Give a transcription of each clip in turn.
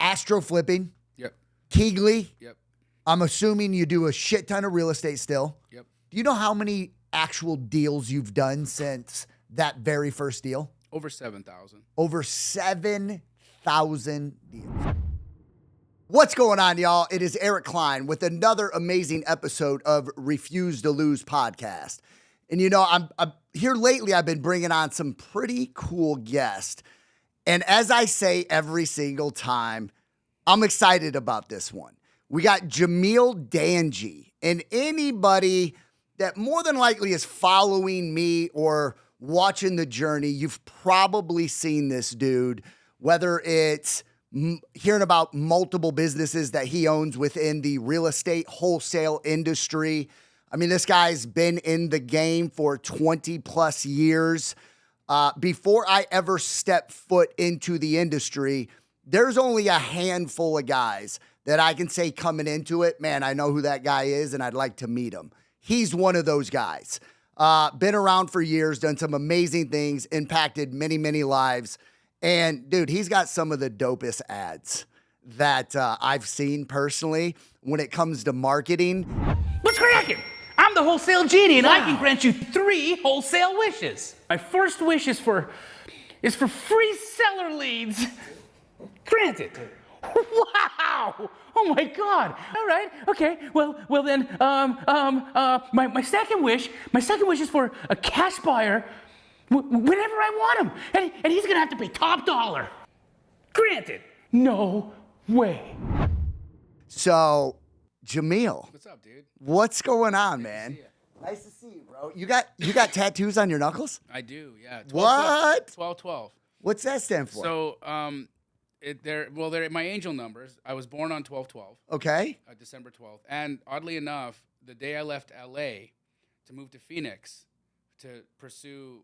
Astro flipping. Yep. Keyglee. Yep. I'm assuming you do a shit ton of real estate still. Yep. Do you know how many actual deals you've done since that very first deal? Over 7,000. Over 7,000 deals. What's going on, y'all? It is Eric Cline with another amazing episode of Refuse to Lose podcast. And you know, I'm here lately, I've been bringing on some pretty cool guests. And as I say every single time, I'm excited about this one. We got Jamil Damji, and anybody that more than likely is following me or watching the journey, you've probably seen this dude, whether it's hearing about multiple businesses that he owns within the real estate wholesale industry. I mean, this guy's been in the game for 20 plus years. Before I ever stepped foot into the industry, there's only a handful of guys that I can say coming into it, man, I know who that guy is and I'd like to meet him. He's one of those guys. Been around for years, done some amazing things, impacted many, many lives. And dude, he's got some of the dopest ads that I've seen personally when it comes to marketing. What's cracking? I'm the Wholesale GENIE, and I can grant you 3 wholesale wishes. My first wish is for free seller leads. Granted. Wow! Oh my God! All right, okay. Well then, my second wish is for a cash buyer whenever I want him, and he's gonna have to pay top dollar. Granted. No way. So, Jamil. What's up, dude? What's going on, man? Nice to see you, bro. You got tattoos on your knuckles? I do, yeah. 12, What? 12. What's that stand for? So, they're my angel numbers. I was born on 12/12. Okay. December 12th. And oddly enough, the day I left LA to move to Phoenix to pursue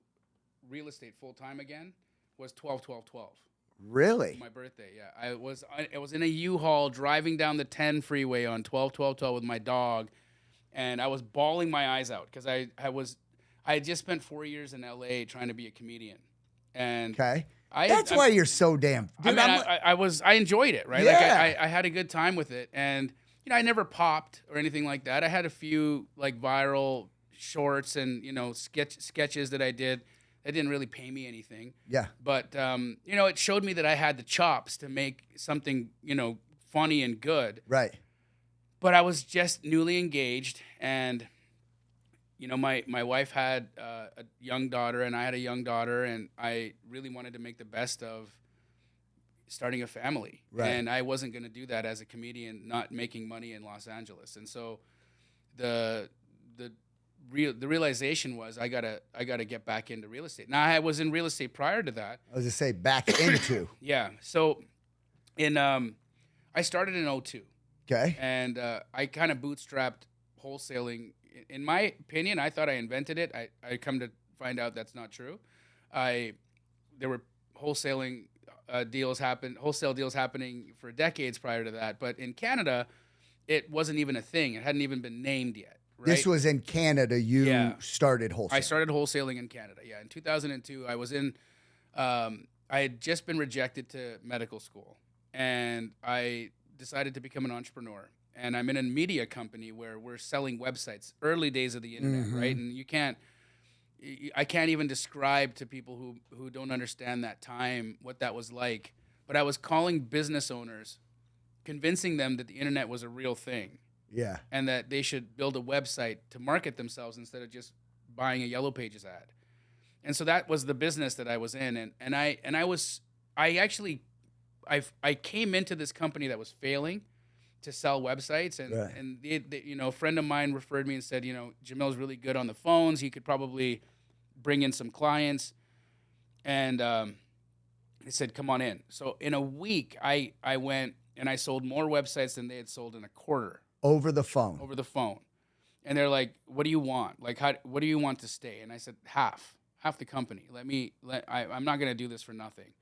real estate full time again was 12/12/12. Really? My birthday, yeah. I was in a U-Haul driving down the 10 freeway on 12/12/12 with my dog, and I was bawling my eyes out because I had just spent 4 years in LA trying to be a comedian. And okay. That's why you're so damn. Dude, I enjoyed it, right? Yeah. Like I had a good time with it, and you know I never popped or anything like that. I had a few like viral shorts and sketches that I did. That didn't really pay me anything. Yeah. But it showed me that I had the chops to make something funny and good. Right. But I was just newly engaged, and my wife had a young daughter, and I had a young daughter, and I really wanted to make the best of starting a family. Right. And I wasn't going to do that as a comedian, not making money in Los Angeles. And so the realization was I gotta get back into real estate. Now I was in real estate prior to that. I was to say back into. Yeah. So I started in 2002. Okay. And I kind of bootstrapped wholesaling. In my opinion, I thought I invented it. I come to find out that's not true. There were wholesale deals happening for decades prior to that. But in Canada, it wasn't even a thing. It hadn't even been named yet. Right? This was in Canada. You started wholesaling. I started wholesaling in Canada. Yeah, in 2002, I was in. I had just been rejected to medical school, and I decided to become an entrepreneur. And I'm in a media company where we're selling websites. Early days of the internet, right? And I can't even describe to people who don't understand that time what that was like. But I was calling business owners, convincing them that the internet was a real thing. Yeah. And that they should build a website to market themselves instead of just buying a Yellow Pages ad. And so that was the business that I was in. And I came into this company that was failing to sell websites. And, right. and a friend of mine referred me and said, Jamil's really good on the phones. He could probably bring in some clients. And he said, come on in. So in a week, I went and I sold more websites than they had sold in a quarter. Over the phone. Over the phone. And they're like, what do you want? Like, what do you want to stay? And I said, half the company. I'm not going to do this for nothing.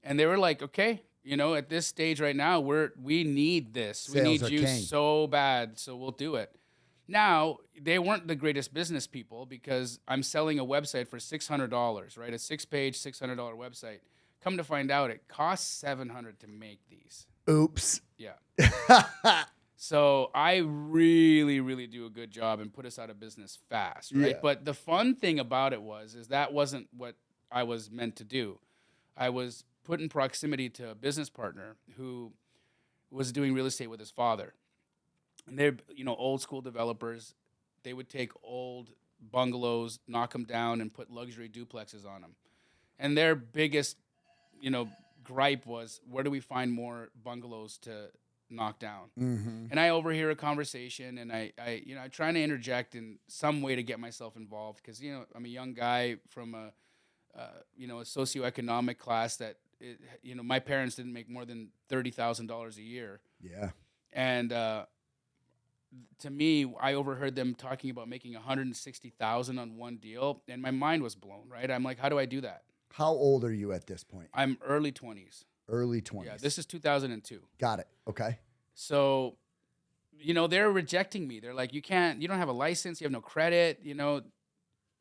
And they were like, okay, at this stage right now, we need this. Sales we need are you king. so bad, so we'll do it. Now, they weren't the greatest business people because I'm selling a website for $600, right? A 6-page, $600 website. Come to find out, it costs $700 to make these. Oops. Yeah. So I really, really do a good job and put us out of business fast, right? Yeah. But the fun thing about it is that wasn't what I was meant to do. I was put in proximity to a business partner who was doing real estate with his father. And they're, old school developers. They would take old bungalows, knock them down, and put luxury duplexes on them. And their biggest, gripe was, where do we find more bungalows to knock down? Mm-hmm. And I overhear a conversation, and I trying to interject in some way to get myself involved because I'm a young guy from a socioeconomic class that my parents didn't make more than $30,000 a year. Yeah. And to me, I overheard them talking about making $160,000 on one deal, and my mind was blown. Right? I'm like, how do I do that? How old are you at this point? I'm early 20s. Early 20s. Yeah, this is 2002. Got it. Okay. So, they're rejecting me. They're like, you don't have a license, you have no credit, you didn't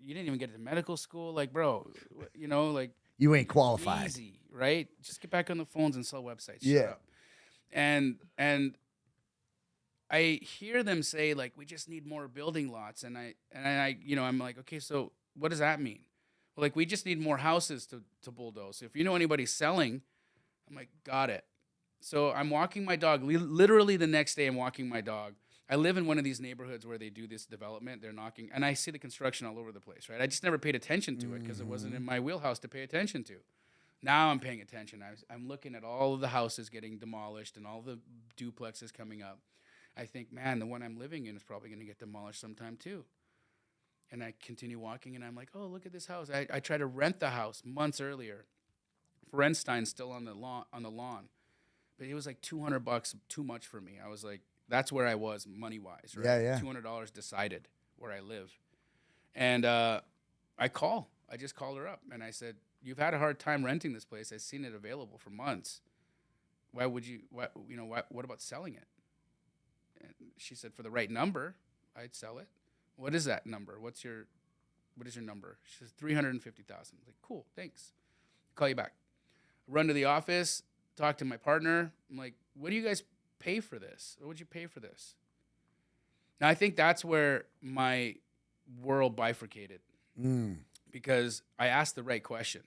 even get to medical school. Like, bro, like. You ain't qualified. Easy, right? Just get back on the phones and sell websites. Yeah. Shut up. And I hear them say, like, we just need more building lots. And I'm like, okay, so what does that mean? Well, like, we just need more houses to bulldoze. If you know anybody selling, I'm like, got it. So I'm walking my dog. Literally the next day I'm walking my dog. I live in one of these neighborhoods where they do this development. They're knocking, and I see the construction all over the place, right? I just never paid attention to it because it wasn't in my wheelhouse to pay attention to. Now I'm paying attention. I'm looking at all of the houses getting demolished and all the duplexes coming up. I think, man, the one I'm living in is probably going to get demolished sometime too. And I continue walking, and I'm like, oh, look at this house. I tried to rent the house months earlier. Ferenstein's still on the lawn. But it was like $200 too much for me. I was like, that's where I was money-wise, right? Yeah. $200 decided where I live. And I just called her up, and I said, you've had a hard time renting this place. I've seen it available for months. What about selling it? And she said, for the right number, I'd sell it. What is that number? What is your number? She says, $350,000. Like, cool, thanks. Call you back. Run to the office, talk to my partner. I'm like, what do you guys pay for this? What would you pay for this? Now, I think that's where my world bifurcated because I asked the right question.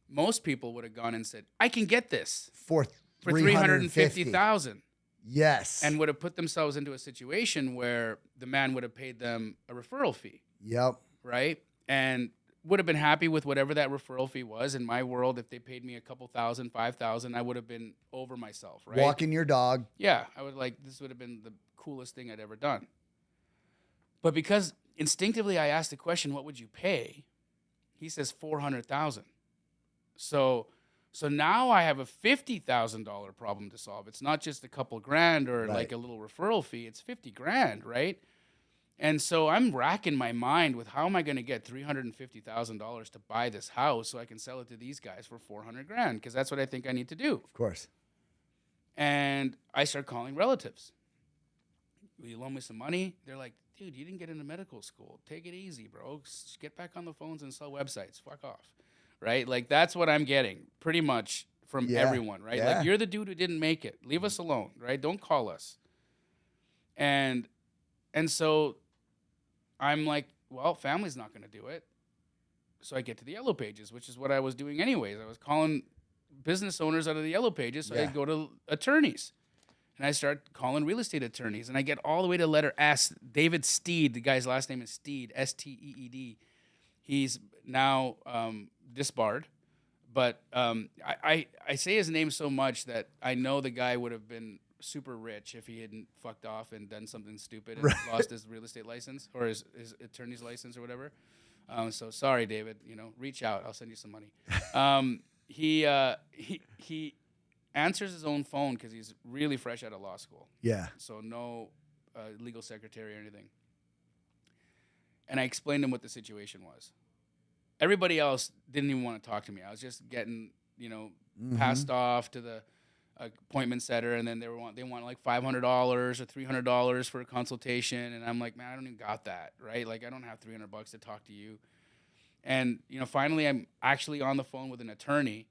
Most people would have gone and said, I can get this for $350,000. Yes. And would have put themselves into a situation where the man would have paid them a referral fee. Yep. Right? And would have been happy with whatever that referral fee was. In my world, if they paid me a couple thousand, 5,000, I would have been over myself, right? Walking your dog. Yeah. I would this would have been the coolest thing I'd ever done. But because instinctively I asked the question, what would you pay? He says $400,000. So now I have a $50,000 problem to solve. It's not just a couple grand or like a little referral fee. It's $50,000, right? And so I'm racking my mind with how am I going to get $350,000 to buy this house so I can sell it to these guys for $400,000 because that's what I think I need to do. Of course. And I start calling relatives. Will you loan me some money? They're like, dude, you didn't get into medical school. Take it easy, bro. Just get back on the phones and sell websites. Fuck off. Right? Like, that's what I'm getting pretty much from everyone, right? Yeah. Like, you're the dude who didn't make it. Leave us alone, right? Don't call us. And so I'm like, well, family's not going to do it. So I get to the Yellow Pages, which is what I was doing anyways. I was calling business owners out of the Yellow Pages, so I'd go to attorneys. And I start calling real estate attorneys, and I get all the way to letter S. David Steed, the guy's last name is Steed, S-T-E-E-D. He's now disbarred, but I say his name so much that I know the guy would have been super rich if he hadn't fucked off and done something stupid and lost his real estate license or his attorney's license or whatever. So sorry, David. Reach out. I'll send you some money. He answers his own phone because he's really fresh out of law school. Yeah. So no legal secretary or anything. And I explained to him what the situation was. Everybody else didn't even want to talk to me. I was just getting, passed off to the appointment setter, and then they want like $500 or $300 for a consultation, and I'm like, man, I don't even got that, right? Like, I don't have $300 to talk to you. And finally, I'm actually on the phone with an attorney,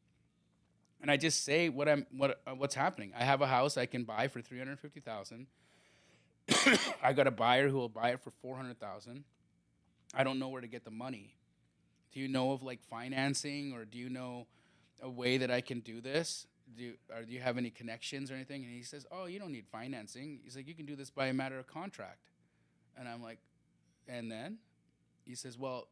And I just say what's happening. I have a house I can buy for $350,000. I got a buyer who will buy it for $400,000. I don't know where to get the money. Do you know of like financing, or do you know a way that I can do this? Do you have any connections or anything? And he says, oh, you don't need financing. He's like, you can do this by a matter of contract. And I'm like, and then? He says, well,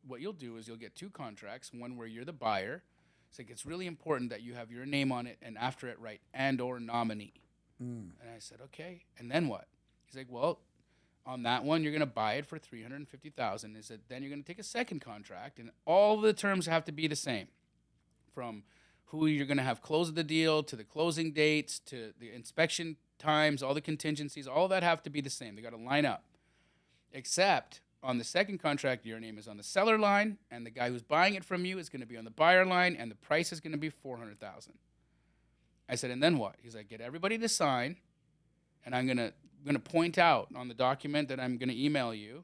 what you'll do is you'll get 2 contracts, one where you're the buyer. It's like, it's really important that you have your name on it, and after it write and or nominee. And I said, okay. And then what? He's like, well, on that one, you're going to buy it for $350,000. He said, then you're going to take a second contract, and all the terms have to be the same, from who you're going to have close the deal, to the closing dates, to the inspection times, all the contingencies, all that have to be the same. They got to line up. Except on the second contract, your name is on the seller line, and the guy who's buying it from you is going to be on the buyer line, and the price is going to be $400,000. I said, and then what? He's like, get everybody to sign, and I'm going to point out on the document that I'm going to email you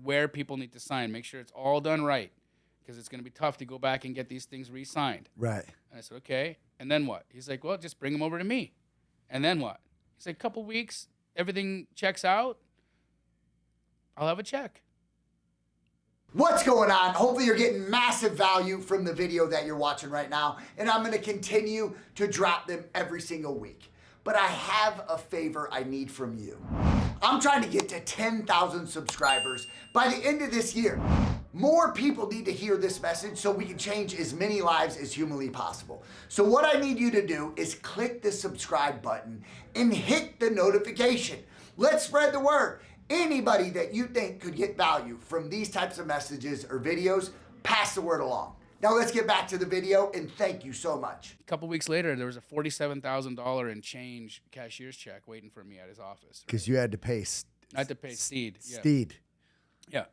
where people need to sign. Make sure it's all done right, because it's going to be tough to go back and get these things re-signed. Right. And I said, okay. And then what? He's like, well, just bring them over to me. And then what? He's like, a couple weeks, everything checks out, I'll have a check. What's going on? Hopefully you're getting massive value from the video that you're watching right now, and I'm going to continue to drop them every single week. But I have a favor I need from you. I'm trying to get to 10,000 subscribers by the end of this year. More people need to hear this message so we can change as many lives as humanly possible. So what I need you to do is click the subscribe button and hit the notification. Let's spread the word. Anybody that you think could get value from these types of messages or videos, pass the word along. Now let's get back to the video, and thank you so much. A couple weeks later, there was a $47,000 in change cashier's check waiting for me at his office. Because you had to pay I had to pay Steed. Yeah. Steed. Yeah.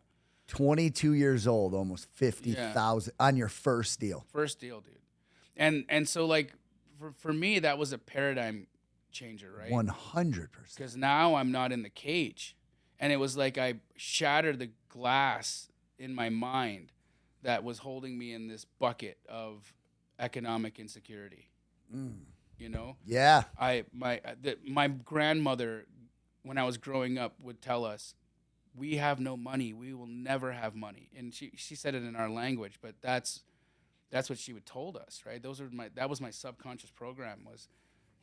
22 years old, almost 50,000 on your first deal. First deal, dude. And so like for me, that was a paradigm changer, right? 100%. Because now I'm not in the cage. And it was like I shattered the glass in my mind that was holding me in this bucket of economic insecurity. You know? Yeah. My grandmother, when I was growing up, would tell us, we have no money. We will never have money. And she said it in our language, but that's what she would told us, right? That was my subconscious program,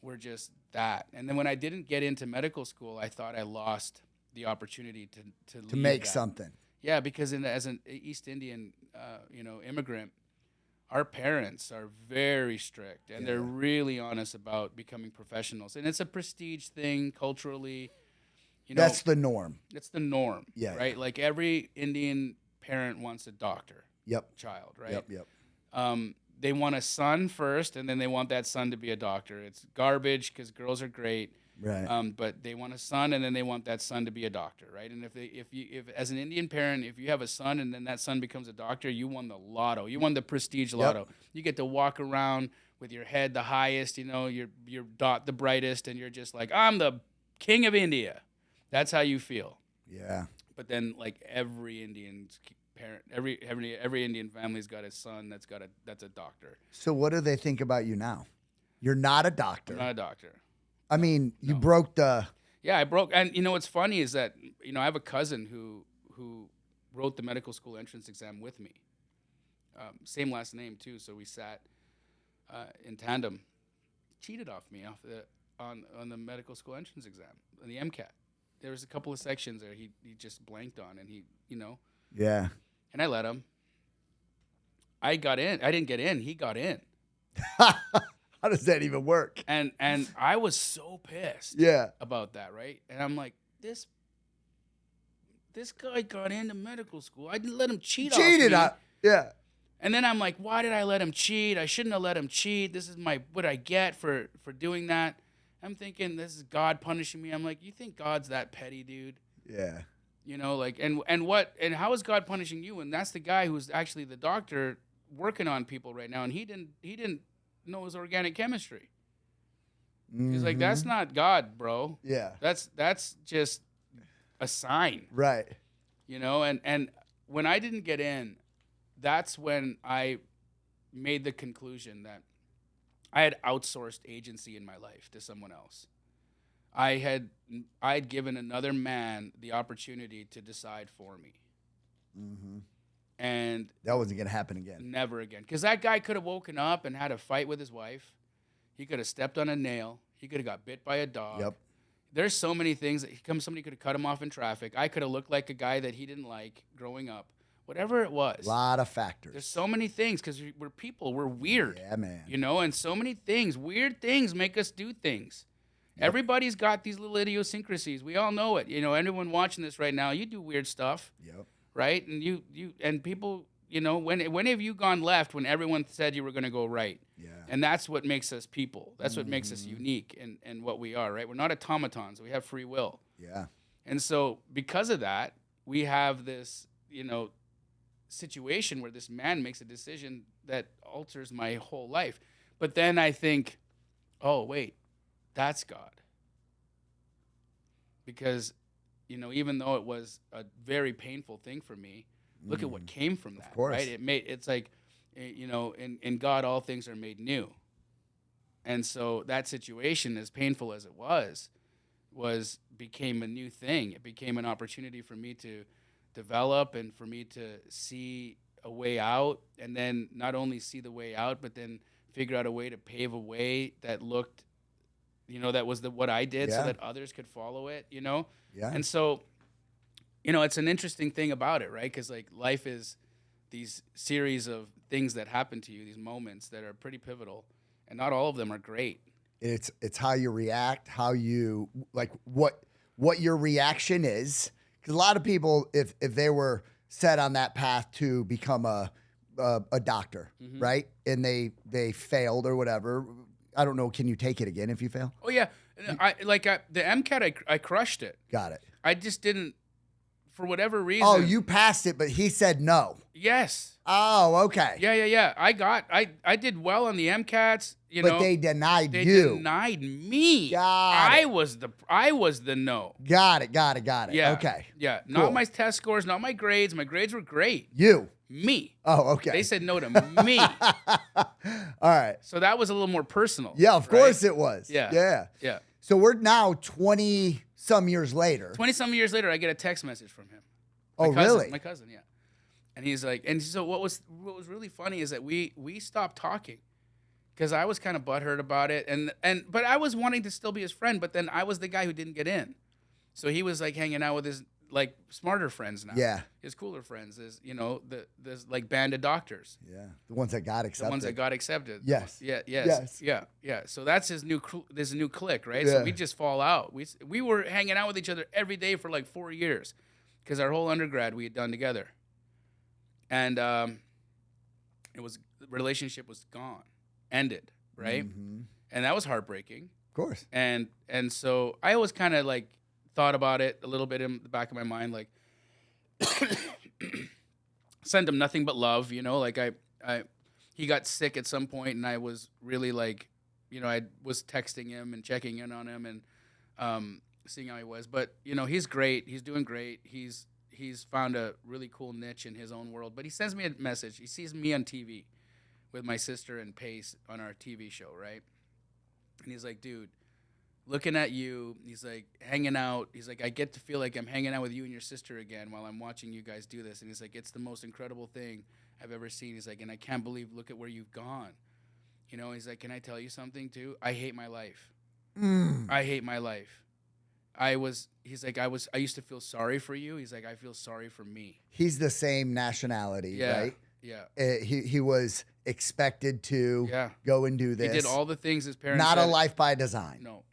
we're just that. And then when I didn't get into medical school, I thought I lost the opportunity to make that. something. Yeah, because as an East Indian, immigrant, our parents are very strict, and they're really honest about becoming professionals. And it's a prestige thing culturally. That's the norm. It's the norm, right? Yeah. Like every Indian parent wants a doctor. Child, right? Yep. They want a son first, and then they want that son to be a doctor. It's garbage because girls are great. Right. But they want a son, and then they want that son to be a doctor, right? And if as an Indian parent, if you have a son and then that son becomes a doctor, you won the lotto. You won the prestige lotto. You get to walk around with your head the highest, your dot the brightest, and you're just like, I'm the king of India. That's how you feel. Yeah. But then, like every Indian parent, every Indian family's got a son that's a doctor. So what do they think about you now? You're not a doctor. I'm not a doctor. I mean, you broke the... Yeah, I broke. And what's funny is that, I have a cousin who wrote the medical school entrance exam with me. Same last name, too. So we sat in tandem. Cheated off me on the medical school entrance exam, on the MCAT. There was a couple of sections there he just blanked on, and he. Yeah. And I let him. I got in. I didn't get in. He got in. How does that even work? And I was so pissed about that, right? And I'm like, this guy got into medical school. I didn't let him cheat off me. And then I'm like, why did I let him cheat? I shouldn't have let him cheat. This is what I get for doing that. I'm thinking this is God punishing me. I'm like, you think God's that petty, dude? Yeah. And how is God punishing you? And that's the guy who's actually the doctor working on people right now, and he didn't know his organic chemistry. He's like, that's not God, bro. Yeah. That's just a sign. Right. And when I didn't get in, that's when I made the conclusion that I had outsourced agency in my life to someone else. I'd given another man the opportunity to decide for me. Mm-hmm. And that wasn't going to happen again. Never again. Because that guy could have woken up and had a fight with his wife. He could have stepped on a nail. He could have got bit by a dog. Yep. There's so many things somebody could have cut him off in traffic. I could have looked like a guy that he didn't like growing up. Whatever it was. A lot of factors. There's so many things because we're people. We're weird. Yeah, man. You know, and so many things, weird things make us do things. Yep. Everybody's got these little idiosyncrasies. We all know it. You know, anyone watching this right now, you do weird stuff. Yep. Right? And and people, you know, when have you gone left when everyone said you were going to go right? Yeah. And that's what makes us people. That's what makes us unique and what we are, right? We're not automatons. We have free will. Yeah. And so because of that, we have this, you know, situation where this man makes a decision that alters my whole life. But then I think, oh, wait, that's God. Because, you know, even though it was a very painful thing for me, look at what came from that, right? It's like, you know, in God, all things are made new. And so that situation, as painful as it became a new thing. It became an opportunity for me to develop and for me to see a way out, and then not only see the way out, but then figure out a way to pave a way that looked, you know, that was what I did so that others could follow it, you know? Yeah. And so, you know, it's an interesting thing about it, right? Because, like, life is these series of things that happen to you, these moments that are pretty pivotal, and not all of them are great. It's how you react, how you, like, what your reaction is. Because a lot of people, if they were set on that path to become a doctor, right, and they failed or whatever, I don't know, can you take it again if you fail? Oh yeah, the MCAT, I crushed it. Got it. I just didn't, for whatever reason. Oh, you passed it, but he said no. Yes. Oh, okay. Yeah. I did well on the MCATs. But they denied They you. denied me. Got it. I was the no. Got it. Yeah. Okay. Yeah. Cool. Not my test scores, not my grades. My grades were great. You. Me. Oh, okay. They said no to me. All right. So that was a little more personal. Yeah, of course it was. Yeah. So we're now 20-some years later. 20-some years later, I get a text message from him. Really? My cousin, yeah. And he's like, and so what was really funny is that we stopped talking because I was kind of butthurt about it, but I was wanting to still be his friend, but then I was the guy who didn't get in. So he was like hanging out with his like smarter friends now. Yeah. His cooler friends, this like band of doctors. Yeah. The ones that got accepted. The ones that got accepted. Yes. Yeah. So that's this new clique, right? Yeah. So we just fall out. We were hanging out with each other every day for like 4 years because our whole undergrad we had done together. And the relationship was gone, ended, right? Mm-hmm. And that was heartbreaking. Of course. And so I always kind of like thought about it a little bit in the back of my mind, like send him nothing but love, you know, like he got sick at some point and I was really like, you know, I was texting him and checking in on him and seeing how he was, but you know, he's great. He's doing great. He's found a really cool niche in his own world, but he sends me a message. He sees me on TV with my sister and Pace on our TV show, right? And he's like, dude, looking at you, he's like, hanging out. He's like, I get to feel like I'm hanging out with you and your sister again while I'm watching you guys do this. And he's like, it's the most incredible thing I've ever seen. He's like, and I can't believe, look at where you've gone. You know, he's like, can I tell you something too? I hate my life. I hate my life. I used to feel sorry for you. He's like, I feel sorry for me. He's the same nationality, right? Yeah. He was expected to go and do this. He did all the things his parents Not said. a life by design. No.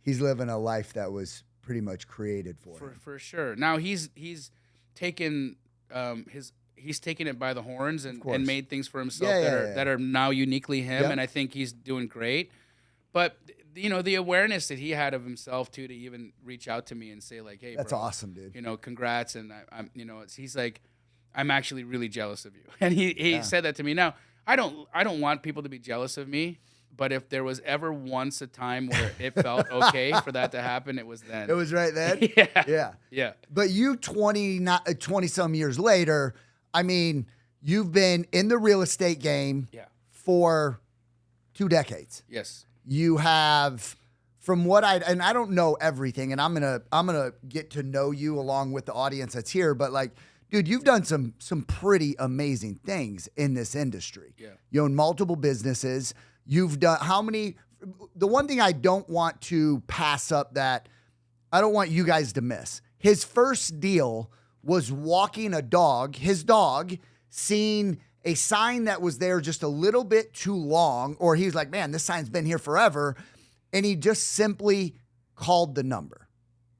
He's living a life that was pretty much created for him. For sure. Now he's taken he's taken it by the horns and made things for himself that are now uniquely him, and I think he's doing great. But you know, the awareness that he had of himself too, to even reach out to me and say like, hey, that's bro, awesome, dude. You know, congrats, and I'm you know, he's like, I'm actually really jealous of you, and he said that to me. Now I don't want people to be jealous of me. But if there was ever once a time where it felt okay for that to happen, it was then. It was right then? Yeah. But you 20-some years later, I mean, you've been in the real estate game for 2 decades. Yes. You have, from what and I don't know everything, and I'm gonna get to know you along with the audience that's here, but like, dude, you've done some pretty amazing things in this industry. Yeah. You own multiple businesses. You've done how many? The one thing I don't want to pass up that I don't want you guys to miss. His first deal was walking his dog, seeing a sign that was there just a little bit too long, or he's like, man, this sign's been here forever. And he just simply called the number.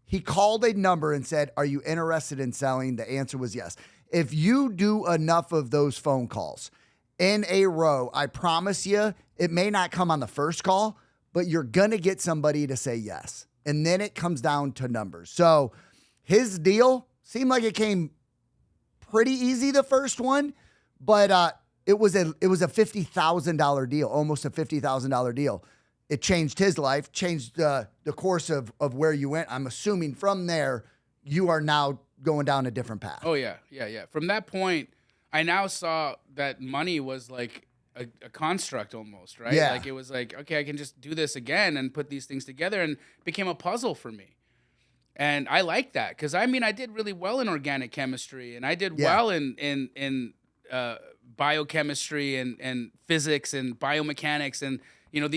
He called a number and said, are you interested in selling? The answer was yes. If you do enough of those phone calls in a row, I promise you, it may not come on the first call, but you're going to get somebody to say yes. And then it comes down to numbers. So his deal seemed like it came pretty easy, the first one, but it was a $50,000 deal, almost a $50,000 deal. It changed his life, changed the course of where you went. I'm assuming from there, you are now going down a different path. Oh, yeah. From that point, I now saw that money was like a construct almost, right? Yeah. Like it was like, okay, I can just do this again and put these things together, and it became a puzzle for me. And I like that because, I mean, I did really well in organic chemistry, and I did well in biochemistry and physics and biomechanics. And, you know,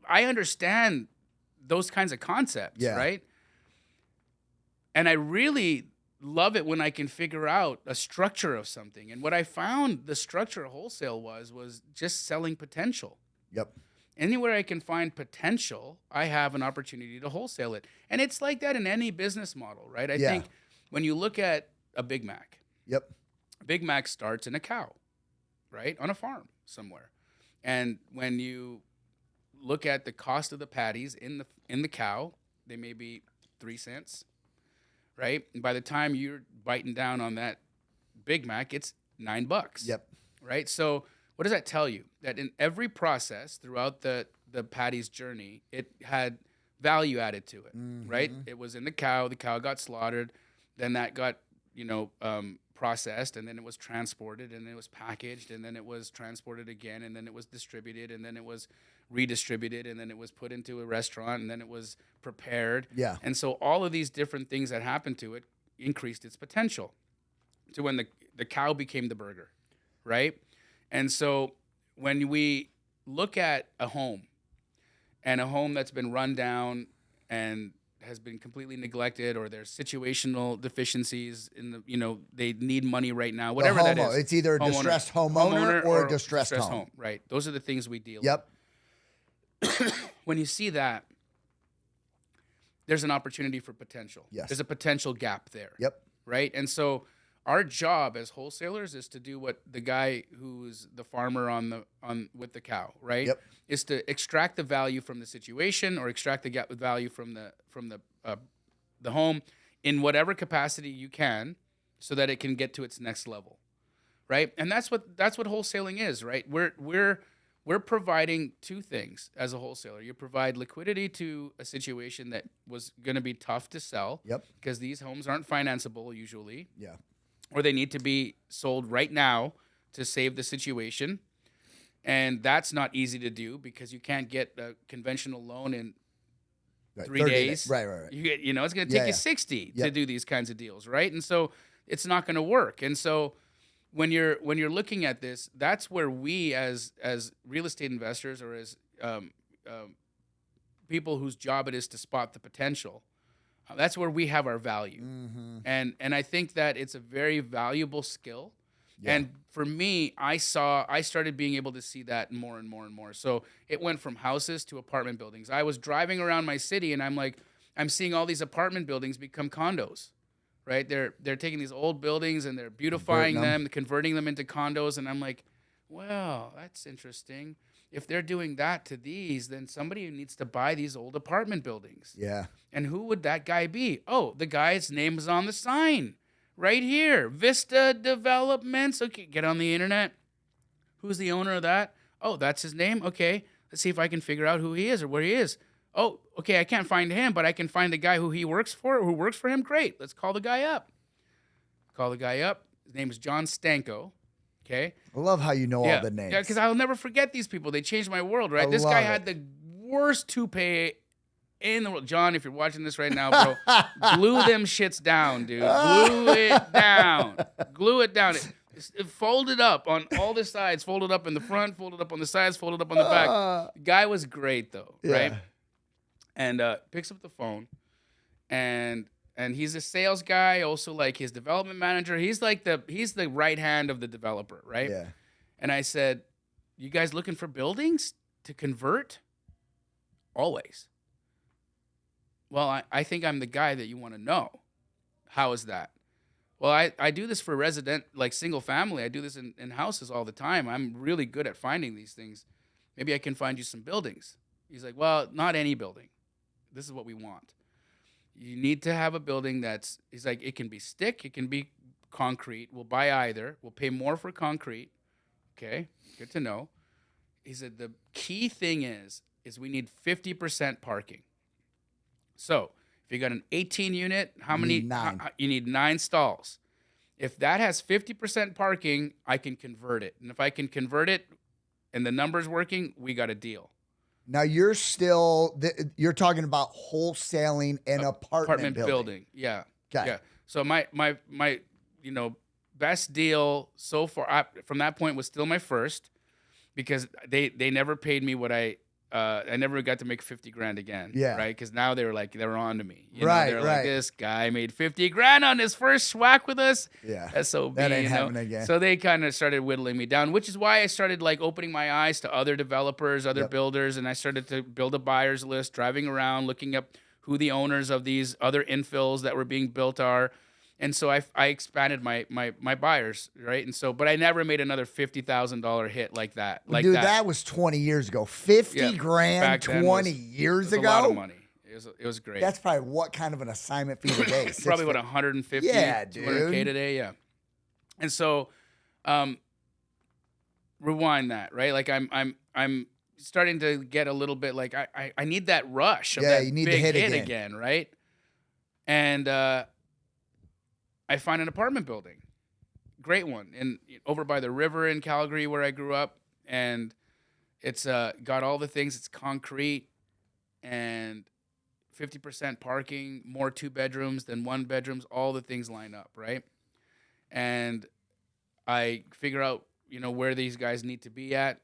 I understand those kinds of concepts, right? And I really love it when I can figure out a structure of something. And what I found the structure of wholesale was just selling potential. Yep. Anywhere I can find potential, I have an opportunity to wholesale it. And it's like that in any business model, right? I think when you look at a Big Mac, Big Mac starts in a cow, right? On a farm somewhere. And when you look at the cost of the patties in the cow, they may be 3 cents, right? And by the time you're biting down on that Big Mac, it's $9. Yep. Right? So what does that tell you? That in every process throughout the patty's journey, it had value added to it, right? It was in the cow got slaughtered, then that got, processed, and then it was transported, and then it was packaged, and then it was transported again, and then it was distributed, and then it was redistributed, and then it was put into a restaurant, and then it was prepared. Yeah. And so all of these different things that happened to it increased its potential to when the cow became the burger, right? And so when we look at a home, and a home that's been run down and has been completely neglected, or there's situational deficiencies in the, they need money right now, whatever that is. It's either a distressed homeowner or a distressed home. Right. Those are the things we deal Yep. with. When you see that, there's an opportunity for potential. Yes. There's a potential gap there. Yep. Right. And so our job as wholesalers is to do what the guy who's the farmer with the cow, right? Yep. Is to extract the value from the situation, or extract the value from the home in whatever capacity you can, so that it can get to its next level, right? And that's what wholesaling is, right? We're providing two things as a wholesaler. You provide liquidity to a situation that was going to be tough to sell, because these homes aren't financeable usually. Yeah. Or they need to be sold right now to save the situation. And that's not easy to do, because you can't get a conventional loan in 3 days. Right. You get, it's going to take you 60 to do these kinds of deals, right? And so it's not going to work. And so when you're looking at this, that's where we as real estate investors, or as people whose job it is to spot the potential, that's where we have our value. And I think that it's a very valuable skill. Yeah. And for me, I started being able to see that more and more and more. So it went from houses to apartment buildings. I was driving around my city, and I'm seeing all these apartment buildings become condos, right? They're taking these old buildings and they're beautifying them, converting them into condos. And I'm like, well, that's interesting. If they're doing that to these, then somebody needs to buy these old apartment buildings. Yeah. And who would that guy be? Oh, the guy's name is on the sign. Right here, Vista Developments. Okay, get on the internet. Who's the owner of that? Oh, that's his name? Okay, let's see if I can figure out who he is or where he is. Oh, okay, I can't find him, but I can find the guy who works for him. Great, let's call the guy up. His name is John Stanko. Okay. I love how you know all the names. Yeah, because I'll never forget these people. They changed my world, right? This guy had the worst toupee in the world. John, if you're watching this right now, bro, glue them shits down, dude. Glue it down. Glue it down. It folded up on all the sides, folded up in the front, folded up on the sides, folded up on the back. The guy was great, though, right? And picks up the phone, and he's a sales guy, also like his development manager. He's the right hand of the developer, right? Yeah. And I said, "You guys looking for buildings to convert?" Always. Well, I think I'm the guy that you want to know. How is that? Well, I do this for resident, like single family. I do this in houses all the time. I'm really good at finding these things. Maybe I can find you some buildings. He's like, well, not any building. This is what we want. You need to have a building he's like, it can be stick, it can be concrete. We'll buy either. We'll pay more for concrete. Okay, good to know. He said the key thing is we need 50% parking. So if you got an 18 unit, how many? You need 9 stalls. If that has 50% parking, I can convert it. And if I can convert it and the number's working, we got a deal. Now you're talking about wholesaling an apartment building. Yeah. Okay. Yeah. So my best deal so far from that point was still my first, because they never paid me what I never got to make 50 grand again. Yeah. Right. Because now they were on to me. They're like, this guy made 50 grand on his first schwack with us. Yeah. That ain't happening again. So they kind of started whittling me down, which is why I started like opening my eyes to other developers, other builders. And I started to build a buyer's list, driving around, looking up who the owners of these other infills that were being built are. And so I expanded my buyers, right? And so, but I never made another $50,000 hit like that. Dude, that was 20 years ago. 50 grand 20 years ago? A lot of money. It was great. That's probably what kind of an assignment fee today? Probably what, 150, yeah, dude. 200K today, yeah. And so, rewind that, right? Like I'm starting to get a little bit like I need that rush of that you need big to hit again, right? And I find an apartment building, great one, over by the river in Calgary where I grew up, and it's got all the things. It's concrete and 50% parking, more 2 bedrooms than 1 bedrooms. All the things line up, right? And I figure out where these guys need to be at,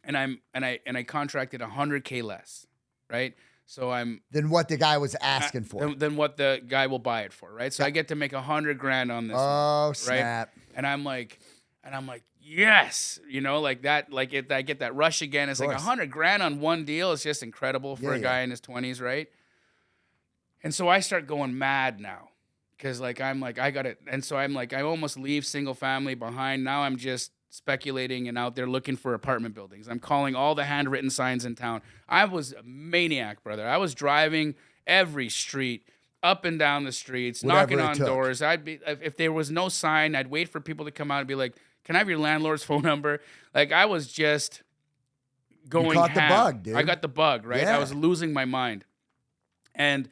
and I contracted $100K less, right? So than what the guy was asking for. Than what the guy will buy it for, right? So I get to make $100 grand on this. Oh, one, snap! Right? And I'm like, yes, like that. Like I get that rush again. It's like $100 grand on one deal. It's just incredible for a guy in his 20s, right? And so I start going mad now, because I got it. And so I almost leave single family behind. Now I'm just speculating and out there looking for apartment buildings. I'm calling all the handwritten signs in town. I was a maniac, brother. I was driving every street, up and down the streets, knocking on doors. If there was no sign, I'd wait for people to come out and be like, "Can I have your landlord's phone number?" Like, I was just going. You caught the bug, dude. I got the bug, right? Yeah. I was losing my mind, and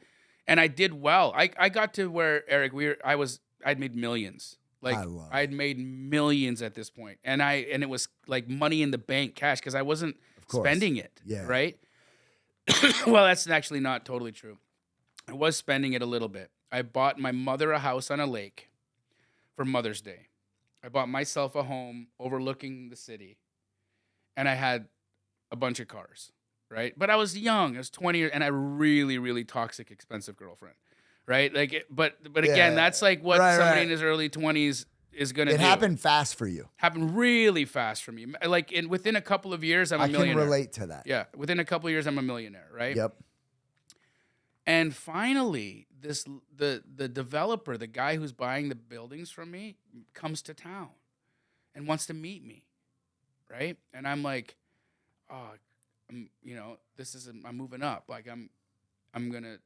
I did well. I got to where, Eric, I'd made millions. I'd made millions at this point, and it was like money in the bank, cash, because I wasn't spending it, right? Well, that's actually not totally true. I was spending it a little bit. I bought my mother a house on a lake for Mother's Day. I bought myself a home overlooking the city, and I had a bunch of cars, right? But I was young. I was 20 years, and I really, really toxic, expensive girlfriend. Right, but again, that's like what somebody in his early 20s is gonna do. It happened fast for you. Happened really fast for me. Like within a couple of years, I'm a millionaire. I can relate to that. Yeah, within a couple of years, I'm a millionaire. Right. Yep. And finally, the developer, the guy who's buying the buildings from me, comes to town and wants to meet me. Right, and I'm like, oh, I'm moving up. Like I'm gonna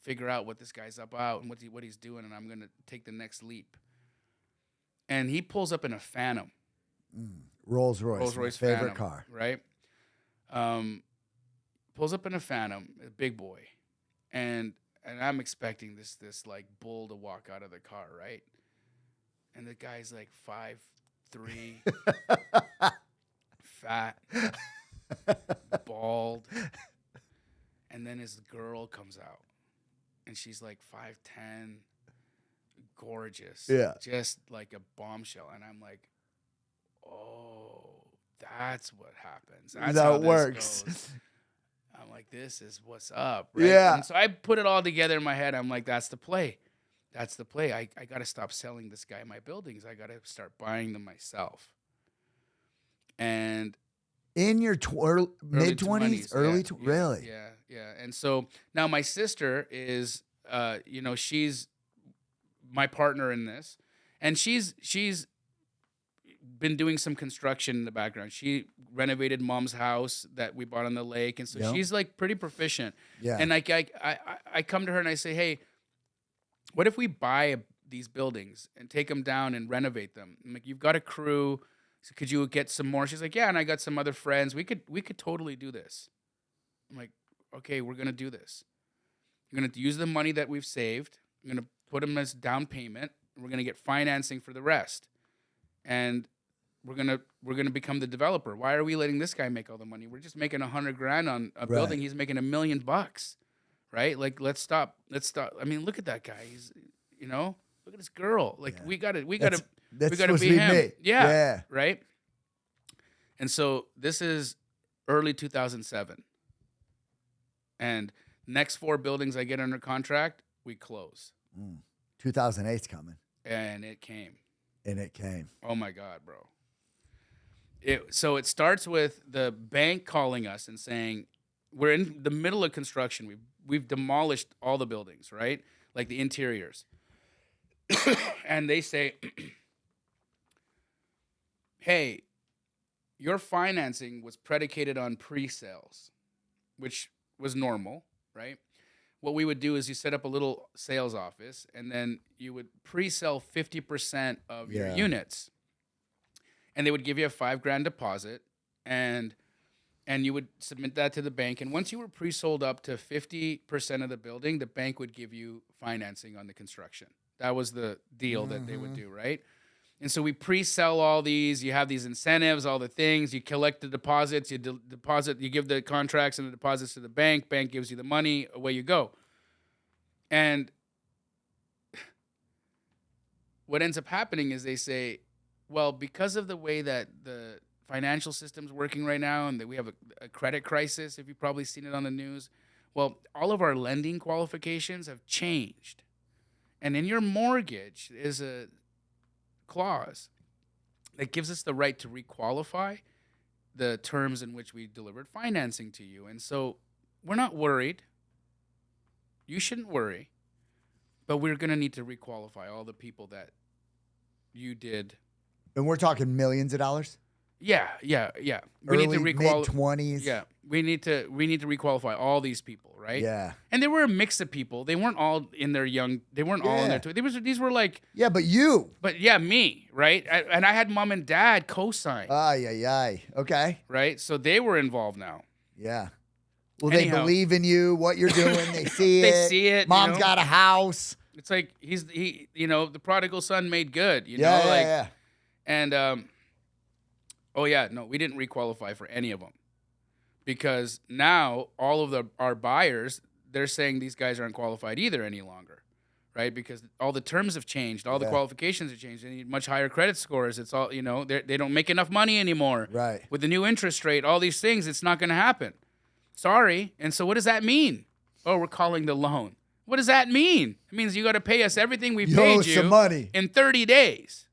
figure out what this guy's about and what he's doing, and I'm gonna take the next leap. And he pulls up in a Phantom, Rolls Royce, favorite Phantom, car, right? Pulls up in a Phantom, a big boy, and I'm expecting this like bull to walk out of the car, right? And the guy's like 3, fat, bald. And then his girl comes out, and she's like 5'10", gorgeous. Yeah. Just like a bombshell. And I'm like, oh, that's what happens. That's how That this works. goes. I'm like, this is what's up. Right? Yeah. And so I put it all together in my head. I'm like, that's the play. That's the play. I got to stop selling this guy my buildings. I got to start buying them myself. And In your mid-20s, really? Yeah. And so now my sister is, she's my partner in this, and she's been doing some construction in the background. She renovated mom's house that we bought on the lake, and so she's like pretty proficient. Yeah. And like I come to her and I say, hey, what if we buy these buildings and take them down and renovate them? I'm like, you've got a crew. So could you get some more? She's like, yeah, and I got some other friends. We could totally do this. I'm like, okay, we're gonna do this. We're gonna use the money that we've saved. I'm gonna put them as down payment. And we're gonna get financing for the rest, and we're gonna become the developer. Why are we letting this guy make all the money? We're just making $100,000 on a building. He's making $1 million, right? Like, let's stop. I mean, look at that guy. He's, look at this girl. Like, we gotta be him. Me. Yeah. Right. And so this is early 2007, and next 4 buildings I get under contract, we close. 2008's coming. And it came. Oh my God, bro. So it starts with the bank calling us and saying, we're in the middle of construction. We've demolished all the buildings, right? Like the interiors. And they say, hey, your financing was predicated on pre-sales, which was normal, right? What we would do is you set up a little sales office, and then you would pre-sell 50% of your units. And they would give you a $5,000 deposit, and you would submit that to the bank. And once you were pre-sold up to 50% of the building, the bank would give you financing on the construction. That was the deal that they would do, right? And so we pre-sell all these. You have these incentives, all the things. You collect the deposits. You deposit. You give the contracts and the deposits to the bank. Bank gives you the money. Away you go. And what ends up happening is they say, well, because of the way that the financial system's working right now, and that we have a credit crisis, if you've probably seen it on the news, well, all of our lending qualifications have changed. And in your mortgage is a clause that gives us the right to requalify the terms in which we delivered financing to you. And so we're not worried. You shouldn't worry. But we're going to need to requalify all the people that you did. And we're talking millions of dollars? Yeah. We Early, need to mid-20s? Yeah. We need to requalify all these people, right? Yeah. And there were a mix of people. They weren't all in their they weren't all in their 20s. These were like... Yeah, but you. But yeah, me, right? And I had mom and dad co-sign. Okay. Right? So they were involved now. Yeah. Well, Anyhow. they believe in you, what you're doing. They see it. They see it. Mom's got a house. It's like the prodigal son made good. Yeah. And we didn't requalify for any of them, because now all of our buyers, they're saying these guys aren't qualified either any longer, right? Because all the terms have changed, all the qualifications have changed. They need much higher credit scores. It's all they don't make enough money anymore. Right. With the new interest rate, all these things, it's not going to happen. Sorry. And so what does that mean? Oh, we're calling the loan. What does that mean? It means you got to pay us everything we paid you some money in 30 days.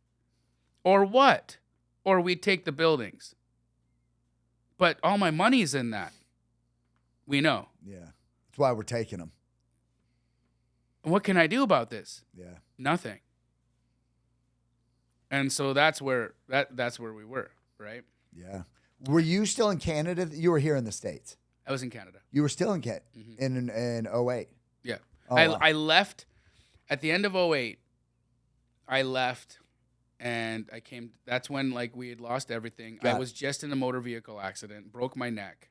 Or what? Or we take the buildings. But all my money's in that. We know. Yeah. That's why we're taking them. And what can I do about this? Yeah. Nothing. And so that's where we were, right? Yeah. Were you still in Canada? You were here in the States. I was in Canada. You were still in Canada in 08. Yeah. Oh, I left at the end of 08. I left. And I came, that's when we had lost everything. I was just in a motor vehicle accident, broke my neck,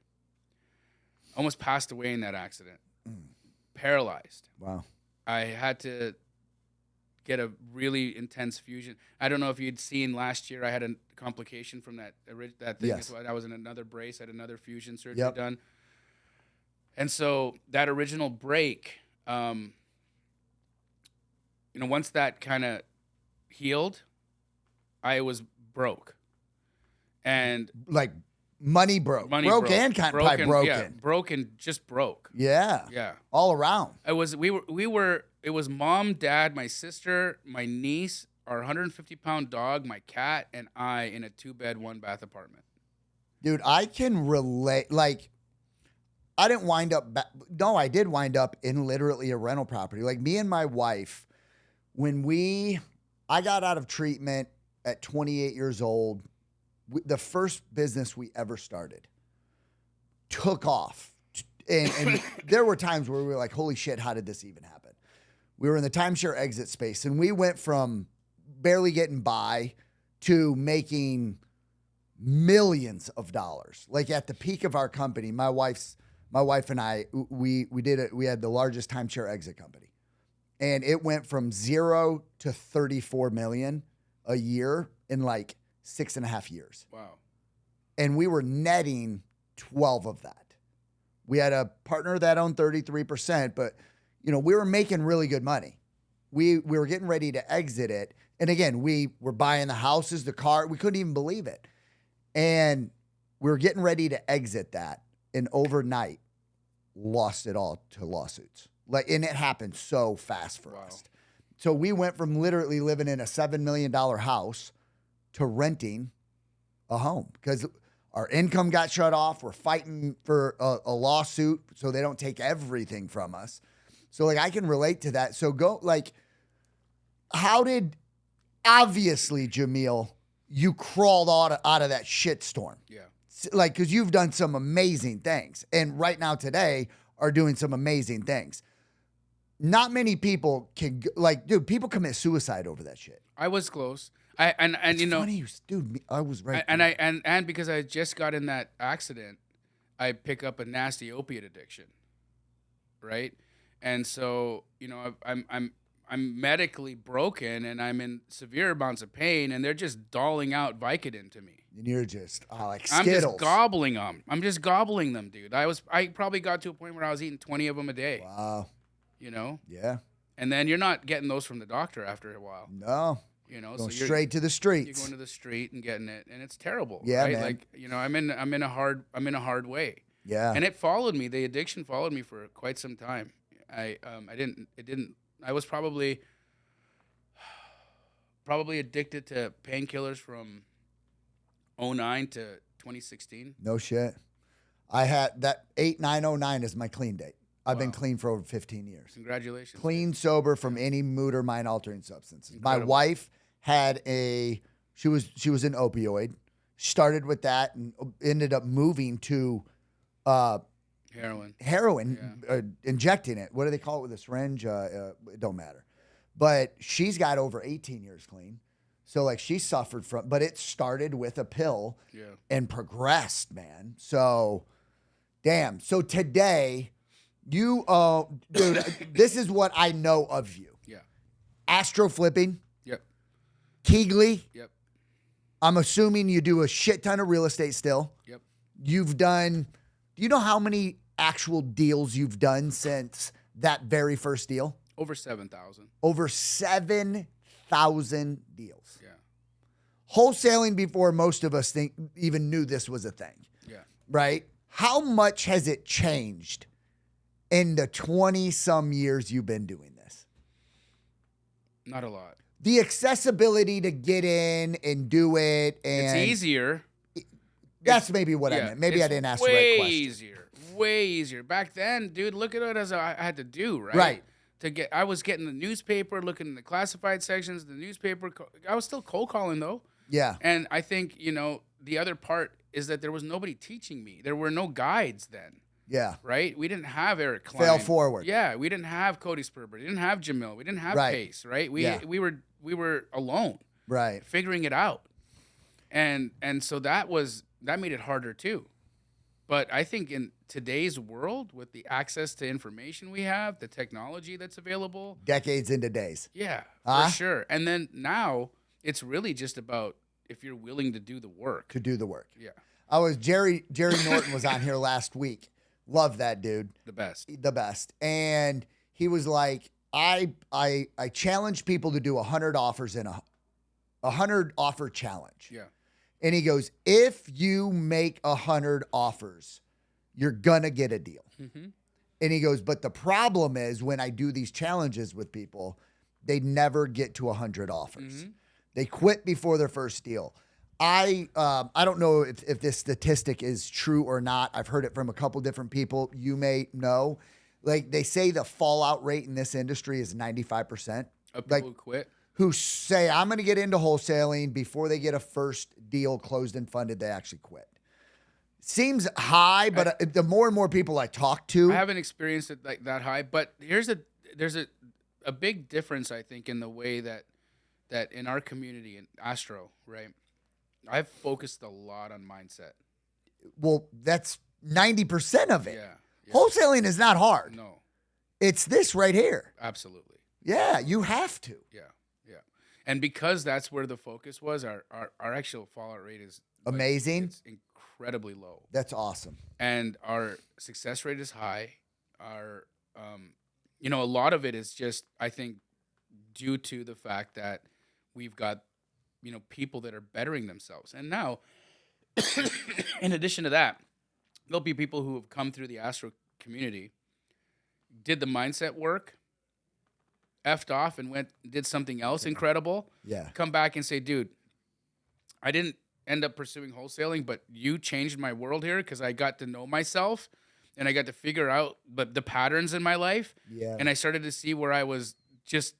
almost passed away in that accident, paralyzed. Wow. I had to get a really intense fusion. I don't know if you'd seen last year. I had a complication from that thing. Yes. So I was in another brace. I had another fusion surgery Yep. done. And so that original break, once that kind of healed, I was broke. And Like money broke. money broke and kind of probably broken. Yeah, broken, just broke. Yeah. Yeah. All around. It was mom, dad, my sister, my niece, our 150-pound dog, my cat, and I in a 2-bed, 1-bath apartment. Dude, I can relate. Like, I didn't wind up. No, I did wind up in literally a rental property. Like, me and my wife, I got out of treatment at 28 years old. The first business we ever started took off. And there were times where we were like, holy shit, how did this even happen? We were in the timeshare exit space, and we went from barely getting by to making millions of dollars. Like, at the peak of our company, my wife and I, we had the largest timeshare exit company, and it went from 0 to 34 million a year in like 6.5 years. Wow. And we were netting 12 of that. We had a partner that owned 33%, but we were making really good money. We were getting ready to exit it. And again, we were buying the houses, the car. We couldn't even believe it. And we were getting ready to exit that. And overnight, lost it all to lawsuits. And it happened so fast for us. So we went from literally living in a $7 million house to renting a home because our income got shut off. We're fighting for a lawsuit so they don't take everything from us. So I can relate to that. So obviously, Jamil, you crawled out of that shitstorm. Yeah. Because you've done some amazing things. And right now today are doing some amazing things. Not many people can, dude, people commit suicide over that shit. I was close. It's funny, dude, I was right. And because I just got in that accident, I pick up a nasty opiate addiction. Right. And so, I'm medically broken and I'm in severe amounts of pain and they're just dolling out Vicodin to me. And you're just like Skittles. I'm just gobbling them. I'm just gobbling them, dude. I probably got to a point where I was eating 20 of them a day. Wow. Yeah. And then you're not getting those from the doctor after a while. No. Going so straight to the streets. You're going to the street and getting it, and it's terrible. Yeah, right? man. I'm in a hard way. Yeah. And it followed me. The addiction followed me for quite some time. I was probably addicted to painkillers from 2009 to 2016. No shit. I had that 8/9/09 is my clean date. I've been clean for over 15 years. Congratulations. Clean, sober from any mood or mind altering substances. Incredible. My wife had she was an opioid, started with that and ended up moving to heroin, injecting it. What do they call it with a syringe? It don't matter. But she's got over 18 years clean. So she suffered from, but it started with a pill and progressed, man. So, damn. So today, you, dude, this is what I know of you. Yeah. Astro flipping. Yep. Keyglee. Yep. I'm assuming you do a shit ton of real estate still. Yep. You've done, do you know how many actual deals you've done since that very first deal? Over 7,000. Over 7,000 deals. Yeah. Wholesaling before most of us even knew this was a thing. Yeah. Right? How much has it changed in the 20-some years you've been doing this? Not a lot. The accessibility to get in and do it. And it's easier. That's maybe what I meant. Maybe I didn't ask the right question. Way easier. Back then, dude, look at it as I had to do, right? Right. I was getting the newspaper, looking in the classified sections, the newspaper. I was still cold calling though. Yeah. And I think, the other part is that there was nobody teaching me. There were no guides then. Yeah. Right? We didn't have Eric Cline. Fail forward. Yeah. We didn't have Cody Sperber. We didn't have Jamil. We didn't have Pace, right? We were alone. Right. Figuring it out. And so that made it harder too. But I think today's world, with the access to information we have, the technology that's available, Decades into days. yeah, Huh? for sure. And then now it's really just about if you're willing to do the work. To do the work. Yeah, Jerry Norton was on here last week. Love that dude. the best. The best. And he was like, I challenge people to do 100 offers in a 100 offer challenge. Yeah. And he goes, if you make 100 offers, you're going to get a deal. Mm-hmm. And he goes, but the problem is when I do these challenges with people, they never get to 100 offers. Mm-hmm. They quit before their first deal. I don't know if this statistic is true or not. I've heard it from a couple different people. You may know. Like they say the fallout rate in this industry is 95%. Of people Like who quit. who say, I'm going to get into wholesaling before they get a first deal closed and funded, they actually quit. Seems high, but the more and more people I talk to. I haven't experienced it like that high, but there's a big difference, I think, in the way that in our community in Astro, right? I've focused a lot on mindset. Well, that's 90% of it. Yeah. Wholesaling is not hard. No, It's this right here. absolutely. Yeah, you have to. Yeah. And because that's where the focus was, our actual fallout rate is like, Amazing. it's incredibly low. That's awesome. And our success rate is high. Our, a lot of it is just, I think, due to the fact that we've got, people that are bettering themselves. And now, in addition to that, there'll be people who have come through the Astro community, did the mindset work, effed off and did something else incredible. Yeah. Come back and say, dude, I didn't end up pursuing wholesaling, but you changed my world here because I got to know myself and I got to figure out the patterns in my life. Yeah. And I started to see where I was just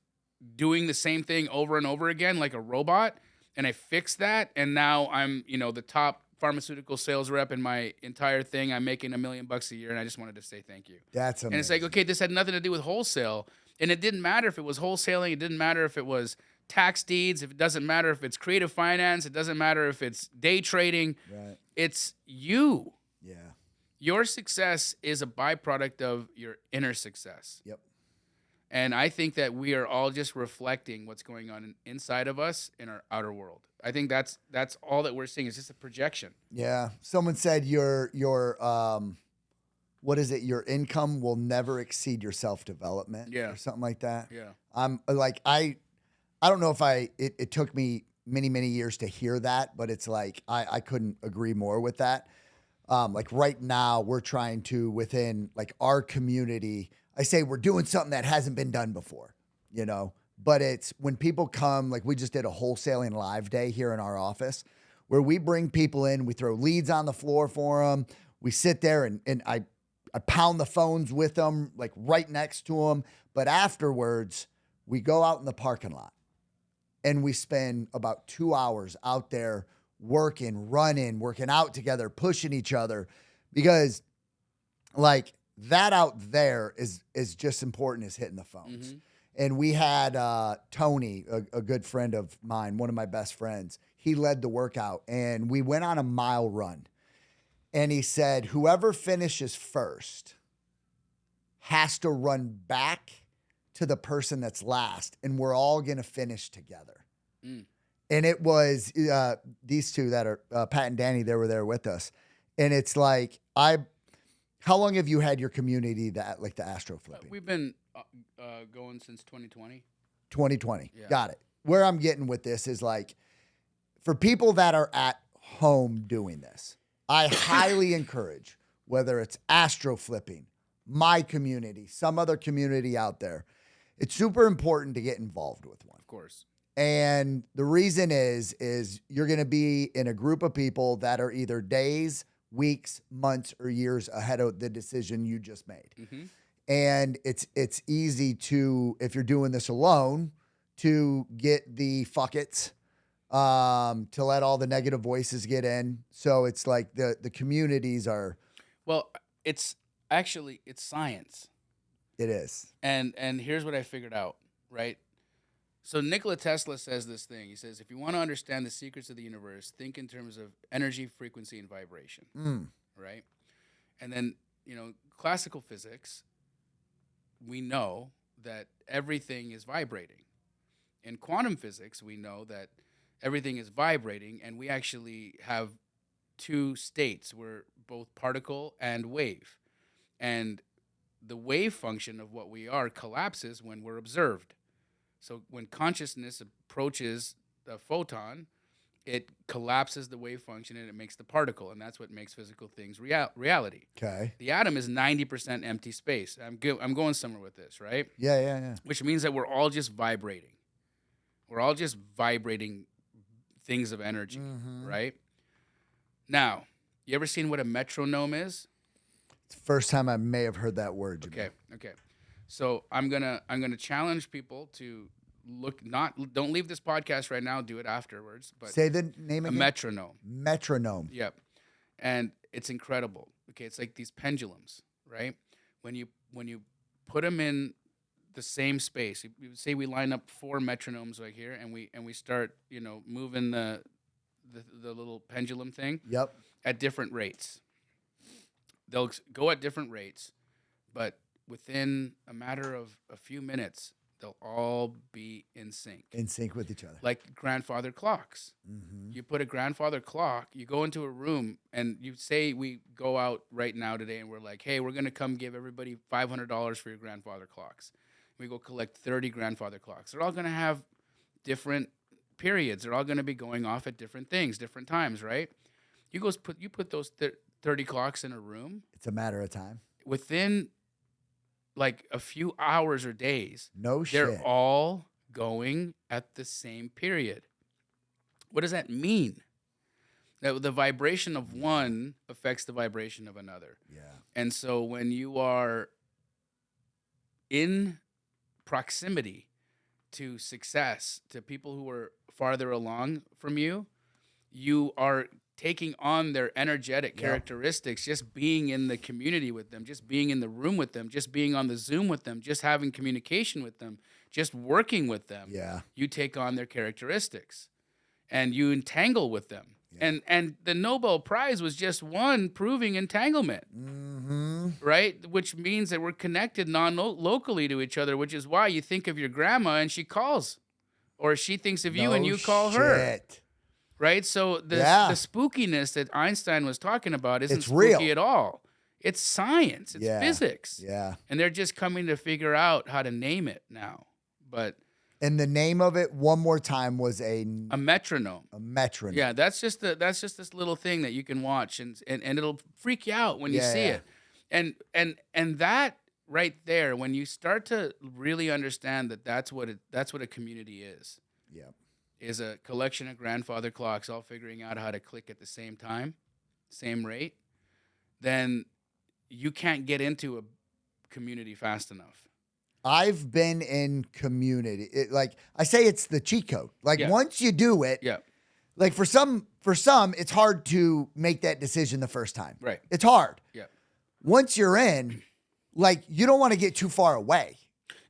doing the same thing over and over again like a robot. And I fixed that. And now I'm, the top pharmaceutical sales rep in my entire thing. I'm making $1 million a year. And I just wanted to say thank you. That's amazing. And it's like, okay, this had nothing to do with wholesale. And it didn't matter if it was wholesaling. It didn't matter if it was tax deeds. It doesn't matter if it's creative finance. It doesn't matter if it's day trading. Right. It's you. Yeah. Your success is a byproduct of your inner success. Yep. And I think that we are all just reflecting what's going on inside of us in our outer world. I think that's all that we're seeing. It's just a projection. Yeah. Someone said your what is it? Your income will never exceed your self-development. Yeah. Or something like that. Yeah. I'm like, I don't know if it took me many, many years to hear that, but it's like, I couldn't agree more with that. Like right now we're trying to, within like our community, I say we're doing something that hasn't been done before, but it's when people come, like we just did a wholesaling live day here in our office where we bring people in, we throw leads on the floor for them. We sit there and I pound the phones with them, like right next to them. But afterwards, we go out in the parking lot and we spend about 2 hours out there working, running, working out together, pushing each other, because like that out there is just important as hitting the phones. Mm-hmm. And we had Tony, a good friend of mine, one of my best friends. He led the workout and we went on a mile run. And he said, whoever finishes first has to run back to the person that's last, and we're all going to finish together. Mm. And it was these two that are Pat and Danny, they were there with us. And it's like, how long have you had your community that like the Astro flipping? We've been going since 2020. 2020. Yeah. Got it. Where I'm getting with this is like, for people that are at home doing this, I highly encourage, whether it's Astro flipping, my community, some other community out there, it's super important to get involved with one. Of course. And the reason is you're going to be in a group of people that are either days, weeks, months, or years ahead of the decision you just made. Mm-hmm. And it's easy to, if you're doing this alone, to get the fuck it's, to let all the negative voices get in. So it's like the communities are. Well, it's science. It is. And here's what I figured out, right? So Nikola Tesla says this thing. He says, if you want to understand the secrets of the universe, think in terms of energy, frequency, and vibration, right? And then, classical physics, we know that everything is vibrating. In quantum physics, we know that everything is vibrating, and we actually have two states. We're both particle and wave. And the wave function of what we are collapses when we're observed. So when consciousness approaches the photon, it collapses the wave function and it makes the particle, and that's what makes physical things reality. Okay. The atom is 90% empty space. I'm going somewhere with this, right? Yeah. Which means that we're all just vibrating. We're all just vibrating things of energy, right? Now, you ever seen what a metronome is? It's the first time I may have heard that word. Jamil. Okay. So I'm gonna challenge people to don't leave this podcast right now. Do it afterwards. But say the name again. A metronome. Metronome. Yep. And it's incredible. Okay, it's like these pendulums, right? When you put them in the same space, you say we line up 4 metronomes right here, and we start moving the little pendulum thing. Yep. At different rates. They'll go at different rates, but within a matter of a few minutes, they'll all be in sync. In sync with each other. Like grandfather clocks. You put a grandfather clock, you go into a room, and you say we go out right now today, and we're like, hey, we're going to come give everybody $500 for your grandfather clocks. We go collect 30 grandfather clocks. They're all going to have different periods. They're all going to be going off at different things, different times, right? You put those 30 clocks in a room. It's a matter of time. Within like a few hours or days, no shit, they're all going at the same period. What does that mean? That the vibration of one affects the vibration of another. Yeah. And so when you are in proximity to success, to people who are farther along from you, you are taking on their energetic characteristics, just being in the community with them, just being in the room with them, just being on the Zoom with them, just having communication with them, just working with them. Yeah. You take on their characteristics and you entangle with them. Yeah. And the Nobel Prize was just one proving entanglement, right? Which means that we're connected non-locally to each other, which is why you think of your grandma and she calls, or she thinks of you and you call her. Right? So the spookiness that Einstein was talking about isn't spooky real at all. It's science. It's physics. Yeah. And they're just coming to figure out how to name it now. And the name of it one more time was a metronome. A metronome. Yeah, that's just this little thing that you can watch and it'll freak you out when you see it. And that right there, when you start to really understand that's what a community is. Yeah. Is a collection of grandfather clocks all figuring out how to click at the same time, same rate, then you can't get into a community fast enough. I've been in community. Like I say, it's the cheat code. Like once you do it, like for some, it's hard to make that decision the first time. Right. It's hard. Yeah. Once you're in, like you don't want to get too far away.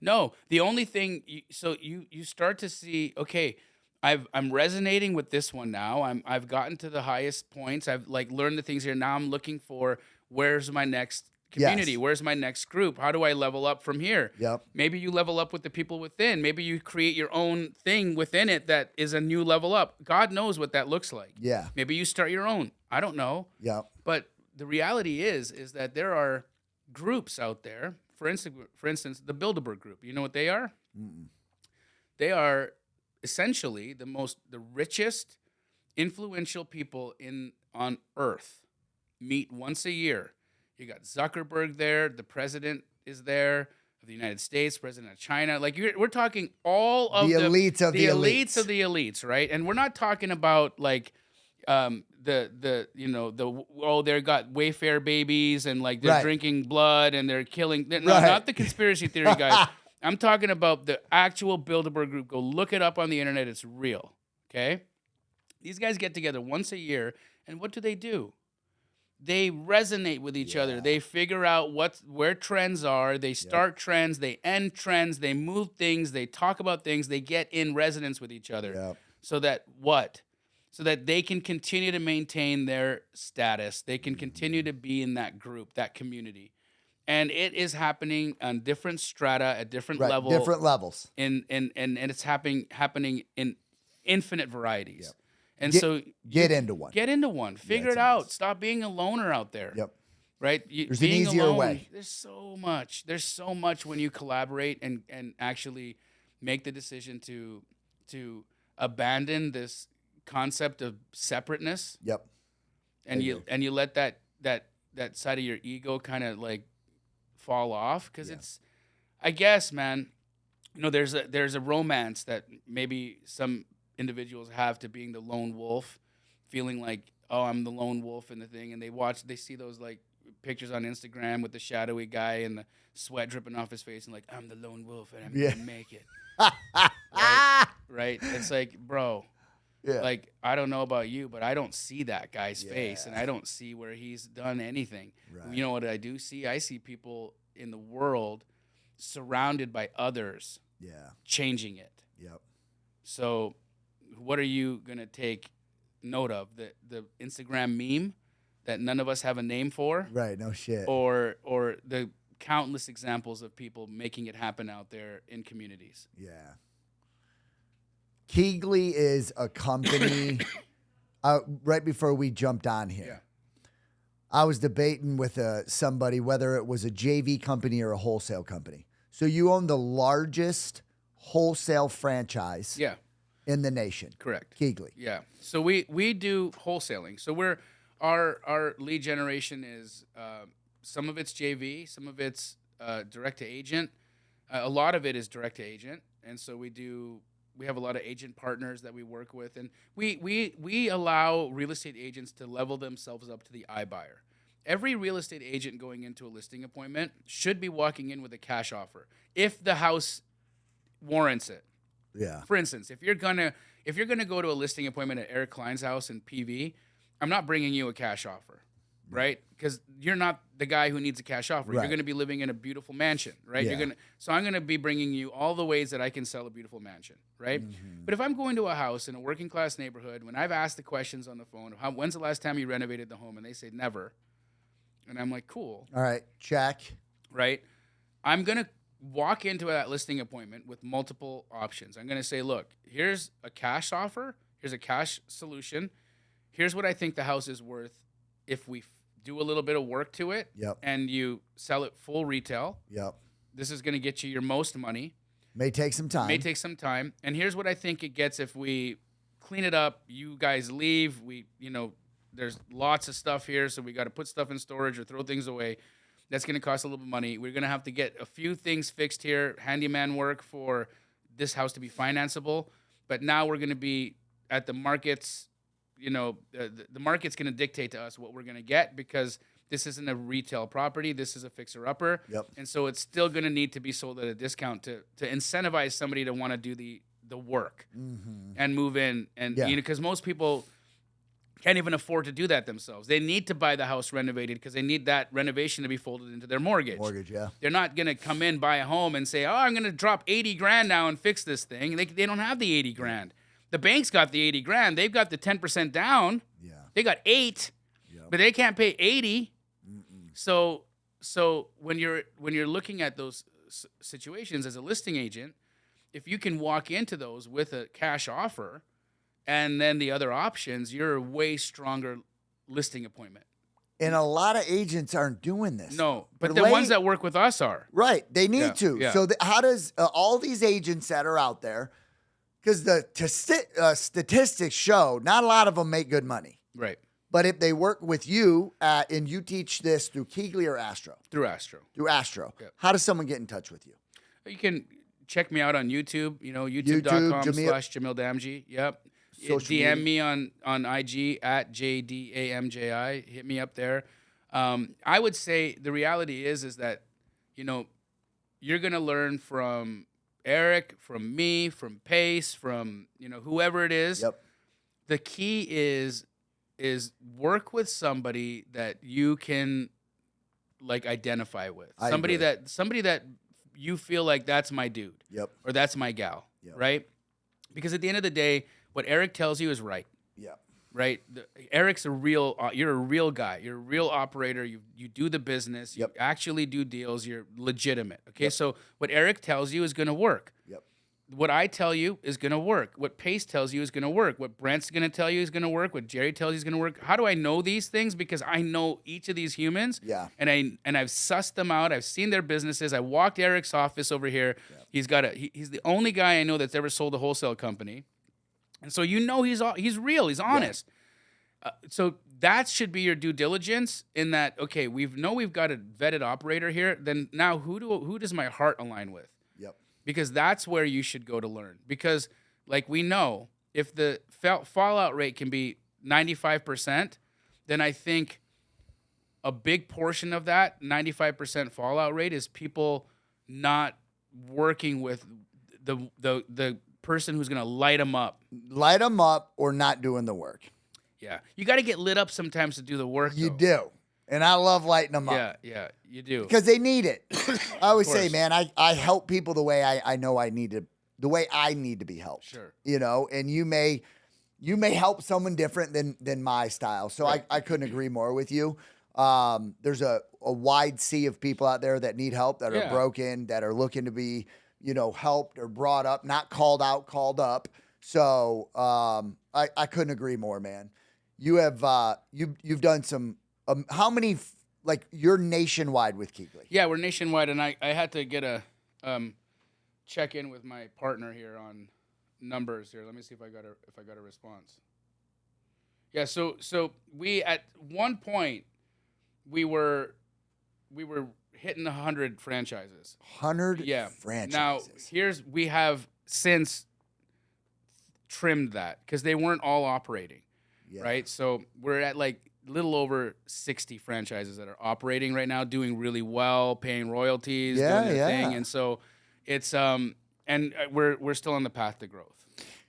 No, the only thing, you start to see, okay, I'm resonating with this one now. I've gotten to the highest points. I've like learned the things here. Now I'm looking for where's my next community? Where's my next group? How do I level up from here? Yep. Maybe you level up with the people within. Maybe you create your own thing within it that is a new level up. God knows what that looks like. Yeah. Maybe you start your own. I don't know. Yep. But the reality is that there are groups out there. For instance, the Bilderberg Group. You know what they are? They are essentially the richest, influential people on Earth meet once a year. You got Zuckerberg there, the president is there of the United States, president of China. Like we're talking all of the elites of the elites of the elites, right? And we're not talking about like they got Wayfair babies and like they're drinking blood and they're killing. No, not the conspiracy theory guys. I'm talking about the actual Bilderberg Group. Go look it up on the internet. It's real. Okay? These guys get together once a year, and what do? They resonate with each other. They figure out where trends are. They start trends. They end trends. They move things. They talk about things. They get in resonance with each other. So that what? so that they can continue to maintain their status. They can continue to be in that group, that community. And it is happening on different strata at different levels. Different levels. And it's happening in infinite varieties. Yep. And so get into one. Get into one. Figure it out. Stop being a loner out there. Yep. Right? There's being an easier alone, way. There's so much. There's so much when you collaborate and actually make the decision to abandon this concept of separateness. Yep. And you let that side of your ego kind of like fall off, because it's, I guess, man, you know, there's a romance that maybe some individuals have to being the lone wolf, feeling like, oh, I'm the lone wolf in the thing, and they see those like pictures on Instagram with the shadowy guy and the sweat dripping off his face and like, I'm the lone wolf and I'm gonna make it. Right? It's like, bro, like, I don't know about you, but I don't see that guy's face, and I don't see where he's done anything. Right. You know what I do see? I see people in the world surrounded by others changing it. Yep. So what are you going to take note of? The Instagram meme that none of us have a name for? Right, no shit. Or the countless examples of people making it happen out there in communities. Yeah. Keyglee is a company. Right before we jumped on here, I was debating with somebody whether it was a JV company or a wholesale company. So you own the largest wholesale franchise in the nation. Correct. Keyglee. Yeah. So we do wholesaling. So our lead generation is some of it's JV, some of it's direct to agent. A lot of it is direct to agent, and so we have a lot of agent partners that we work with, and we allow real estate agents to level themselves up to the iBuyer. Every real estate agent going into a listing appointment should be walking in with a cash offer if the house warrants it. Yeah. For instance, if you're gonna go to a listing appointment at Eric Kline's house in PV, I'm not bringing you a cash offer, right? Because you're not the guy who needs a cash offer. Right. You're going to be living in a beautiful mansion, right? Yeah. So I'm going to be bringing you all the ways that I can sell a beautiful mansion, right? Mm-hmm. But if I'm going to a house in a working class neighborhood, when I've asked the questions on the phone, when's the last time you renovated the home? And they say never. And I'm like, cool. All right, check. Right? I'm going to walk into that listing appointment with multiple options. I'm going to say, look, here's a cash offer. Here's a cash solution. Here's what I think the house is worth if we do a little bit of work to it. Yep. And you sell it full retail. Yep. This is going to get you your most money. May take some time. And here's what I think it gets if we clean it up. You guys leave. There's lots of stuff here, so we got to put stuff in storage or throw things away. That's going to cost a little bit of money. We're going to have to get a few things fixed here, handyman work for this house to be financeable. But now we're going to be at the markets. The market's going to dictate to us what we're going to get, because this isn't a retail property. This is a fixer-upper. Yep. And so it's still going to need to be sold at a discount to incentivize somebody to want to do the work and move in. And because most people can't even afford to do that themselves. They need to buy the house renovated because they need that renovation to be folded into their mortgage. They're not going to come in, buy a home, and say, oh, I'm going to drop $80,000 now and fix this thing. They don't have the $80,000. The bank's got the $80,000. They've got the 10% down. Yeah. They got 8, but they can't pay 80. So when you're looking at those situations as a listing agent, if you can walk into those with a cash offer and then the other options, you're a way stronger listing appointment. And a lot of agents aren't doing this. No, but the ones that work with us are. Right. They need to. Yeah. So how does all these agents that are out there, because the statistics show not a lot of them make good money. Right. But if they work with you, and you teach this through Keyglee or Astro? Through Astro. Yep. How does someone get in touch with you? You can check me out on YouTube, youtube.com/Jamil Damji. Yep. DM me on IG at JDAMJI. Hit me up there. I would say the reality is that, you're going to learn from Eric, from me, from Pace, from, whoever it is. Yep. The key is work with somebody that you can identify with. Somebody that you feel like that's my dude. Yep. Or that's my gal. Yep. Right? Because at the end of the day, what Eric tells you is right. Yeah. Right? Eric's a real, you're a real guy. You're a real operator. You do the business. You Yep. actually do deals. You're legitimate. Okay. Yep. So what Eric tells you is going to work. Yep. What I tell you is going to work. What Pace tells you is going to work. What Brent's going to tell you is going to work. What Jerry tells you is going to work. How do I know these things? Because I know each of these humans. Yeah. And I've sussed them out. I've seen their businesses. I walked Eric's office over here. Yep. He's the only guy I know that's ever sold a wholesale company. And so he's real. He's honest. Yeah. So that should be your due diligence in that, okay, we've got a vetted operator here. Then now who does my heart align with? Yep. Because that's where you should go to learn. Because like we know, if the fallout rate can be 95%, then I think a big portion of that 95% fallout rate is people not working with the person who's going to light them up. Light them up or not doing the work. Yeah. You got to get lit up sometimes to do the work. You do. And I love lighting them up. Yeah, you do. Because they need it. I always say, man, I help people the way I know the way I need to be helped. Sure. You know, and you may help someone different than my style. So right. I couldn't agree more with you. There's a wide sea of people out there that need help, that are broken, that are looking to be, helped or brought up, not called out, called up. So I couldn't agree more, man. You have you've done some. How many? Like, you're nationwide with Keyglee? Yeah, we're nationwide, and I had to get a check in with my partner here on numbers here. Let me see if I got a response. Yeah, so we at one point we were hitting 100 franchises. 100 franchises. Now we have since trimmed that because they weren't all operating, right? So we're at like little over 60 franchises that are operating right now, doing really well, paying royalties, doing their thing, and so it's and we're still on the path to growth.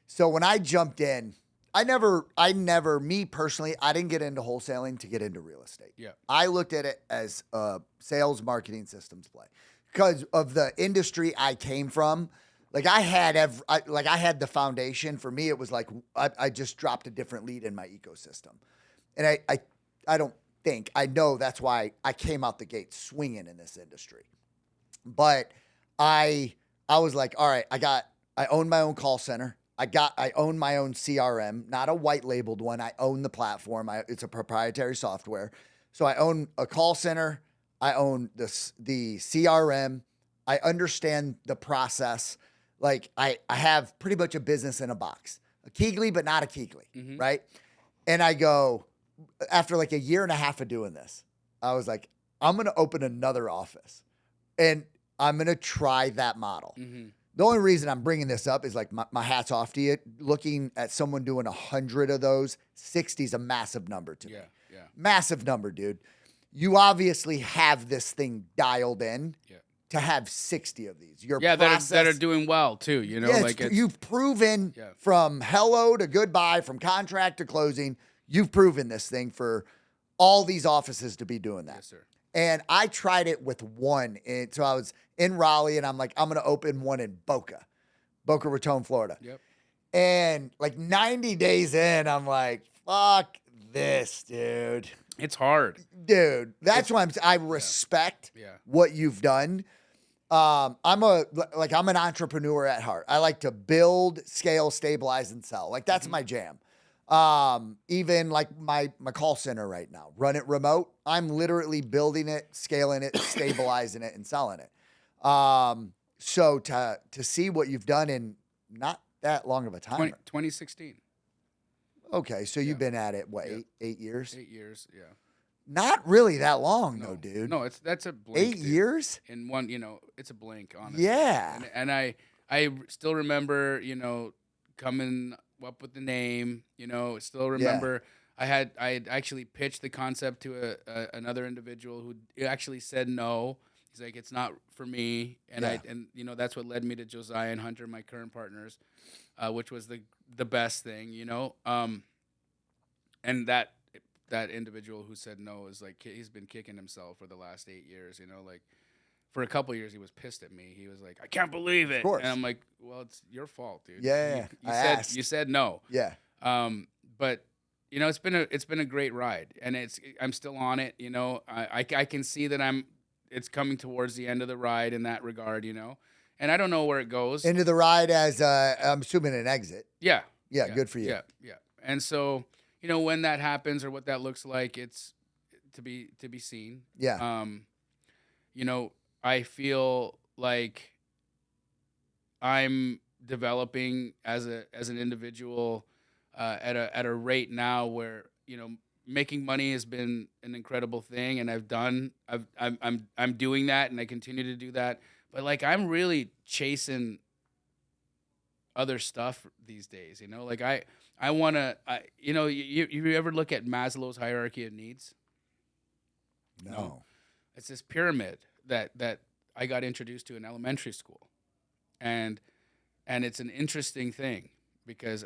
So when I jumped in, I never, me personally, I didn't get into wholesaling to get into real estate. Yeah, I looked at it as a sales marketing systems play because of the industry I came from. Like I had the foundation. For me, it was like I just dropped a different lead in my ecosystem. And I know that's why I came out the gate swinging in this industry. But I was like, all right, I own my own call center. I own my own CRM, not a white labeled one. I own the platform. It's a proprietary software. So I own a call center. I own the CRM. I understand the process. Like I have pretty much a business in a box, a Keyglee, but not a Keyglee, right? And I go, after like a year and a half of doing this, I was like, I'm going to open another office and I'm going to try that model. The only reason I'm bringing this up is like my hat's off to you. Looking at someone doing 100 of those, 60 is a massive number to me. Yeah. Massive number, dude. You obviously have this thing dialed in to have 60 of these. Your process, that are doing well too. You've proven from hello to goodbye, from contract to closing. You've proven this thing for all these offices to be doing that. Yes, sir. And I tried it with one. And so I was in Raleigh and I'm like, I'm going to open one in Boca Raton, Florida. Yep. And like 90 days in, I'm like, fuck this, dude. It's hard. Dude, that's why I respect what you've done. I'm an entrepreneur at heart. I like to build, scale, stabilize, and sell. Like that's my jam. Even like my call center right now, run it remote. I'm literally building it, scaling it, stabilizing it, and selling it. So to see what you've done in not that long of a time. 2016. Okay, so you've been at it, what, 8 years? 8 years, yeah. Not really that long, though, dude. No, that's a blink. 8 years? In one, it's a blink, honestly. Yeah. And I still remember, coming up with the name, still remember I had actually pitched the concept to another individual who actually said no. He's like, it's not for me. And that's what led me to Josiah and Hunter, my current partners, which was the best thing, and that individual who said no is like, he's been kicking himself for the last 8 years, like for a couple of years he was pissed at me. He was like, I can't believe it. Of course. And I'm like, well, it's your fault, dude. Yeah. You said no. Yeah. but you know, it's been a great ride, and I'm still on it. You know, I can see that it's coming towards the end of the ride in that regard. You know, and I don't know where it goes. Into the ride as I'm assuming an exit. Yeah. Yeah, good for you. Yeah, yeah. And so, you know, when that happens or what that looks like, it's to be seen. Yeah. You know, I feel like I'm developing as an individual at a rate now where, you know, making money has been an incredible thing, and I'm doing that, and I continue to do that. But like, I'm really chasing other stuff these days, you know, like I want to, you know, you ever look at Maslow's hierarchy of needs? No. It's this pyramid that I got introduced to in elementary school. And it's an interesting thing because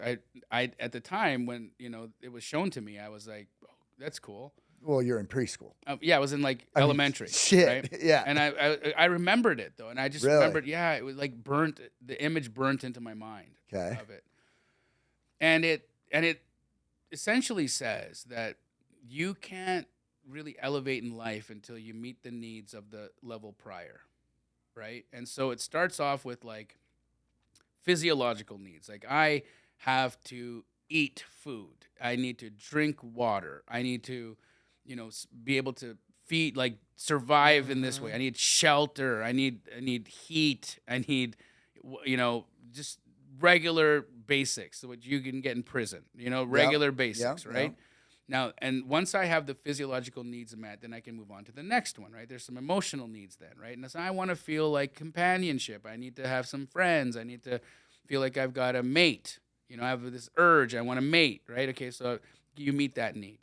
I at the time when, you know, it was shown to me, I was like, oh, that's cool. Well, you're in preschool. Yeah, I was in like elementary. Shit. Right? Yeah. And I remembered it though. And I just Really? remembered, yeah, it was like the image burnt into my mind of it. And it essentially says that you can't really elevate in life until you meet the needs of the level prior. Right? And so it starts off with like physiological needs. Like I have to eat food. I need to drink water. I need to, you know, be able to feed, like survive in this way. I need shelter. I need heat. I need, you know, just regular basics, which you can get in prison, you know, regular basics, right? Yep. Now, and once I have the physiological needs met, then I can move on to the next one, right? There's some emotional needs then, right? And so I want to feel like companionship. I need to have some friends. I need to feel like I've got a mate. You know, I have this urge. I want to mate, right? Okay, so you meet that need.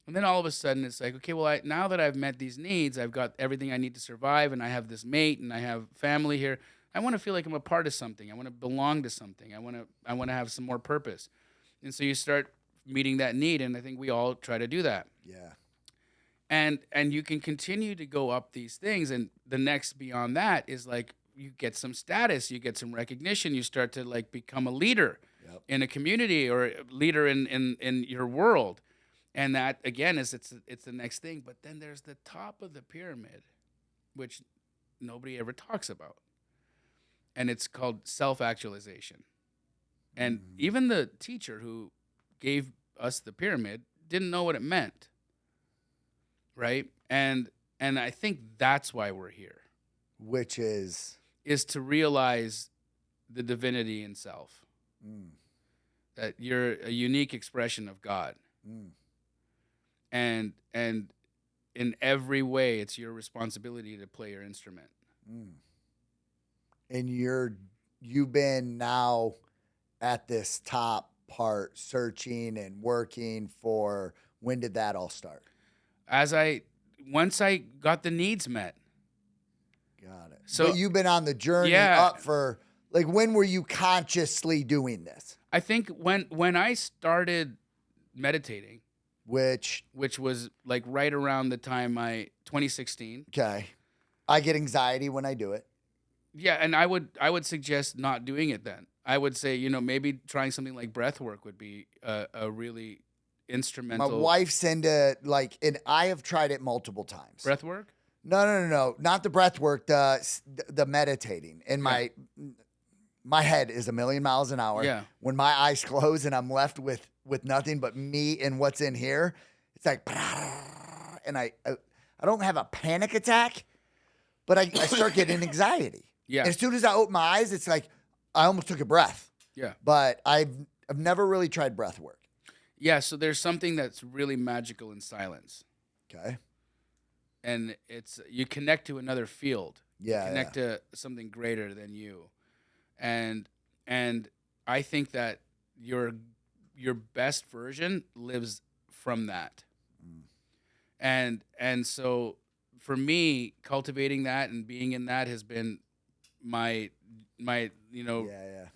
And then all of a sudden it's like, okay, well, now that I've met these needs, I've got everything I need to survive, and I have this mate, and I have family here. I want to feel like I'm a part of something. I want to belong to something. I want to have some more purpose. And so you start meeting that need, and I think we all try to do that. Yeah. And you can continue to go up these things, and the next beyond that is like you get some status, you get some recognition, you start to like become a leader in a community or a leader in your world. And that again is it's the next thing. But then there's the top of the pyramid, which nobody ever talks about. And it's called self-actualization. And even the teacher who gave us the pyramid didn't know what it meant. Right? And I think that's why we're here. Which is to realize the divinity in self. That you're a unique expression of God. And in every way it's your responsibility to play your instrument. And you've been now at this top part searching and working for, when did that all start? Once I got the needs met. Got it. So but you've been on the journey up for, like, when were you consciously doing this? I think when I started meditating, which was like right around the time 2016. Okay. I get anxiety when I do it. Yeah, and I would suggest not doing it then. I would say, you know, maybe trying something like breath work would be a really instrumental. My wife's into, like, and I have tried it multiple times. Breath work? No. Not the breath work, the meditating. And my head is a million miles an hour. Yeah. When my eyes close and I'm left with nothing but me and what's in here, it's like, and I don't have a panic attack, but I start getting anxiety. Yeah. And as soon as I open my eyes, it's like I almost took a breath. Yeah. But I've never really tried breath work. Yeah. So there's something that's really magical in silence. Okay. And you connect to another field. Yeah. You connect to something greater than you. And I think that your best version lives from that. And so for me, cultivating that and being in that has been my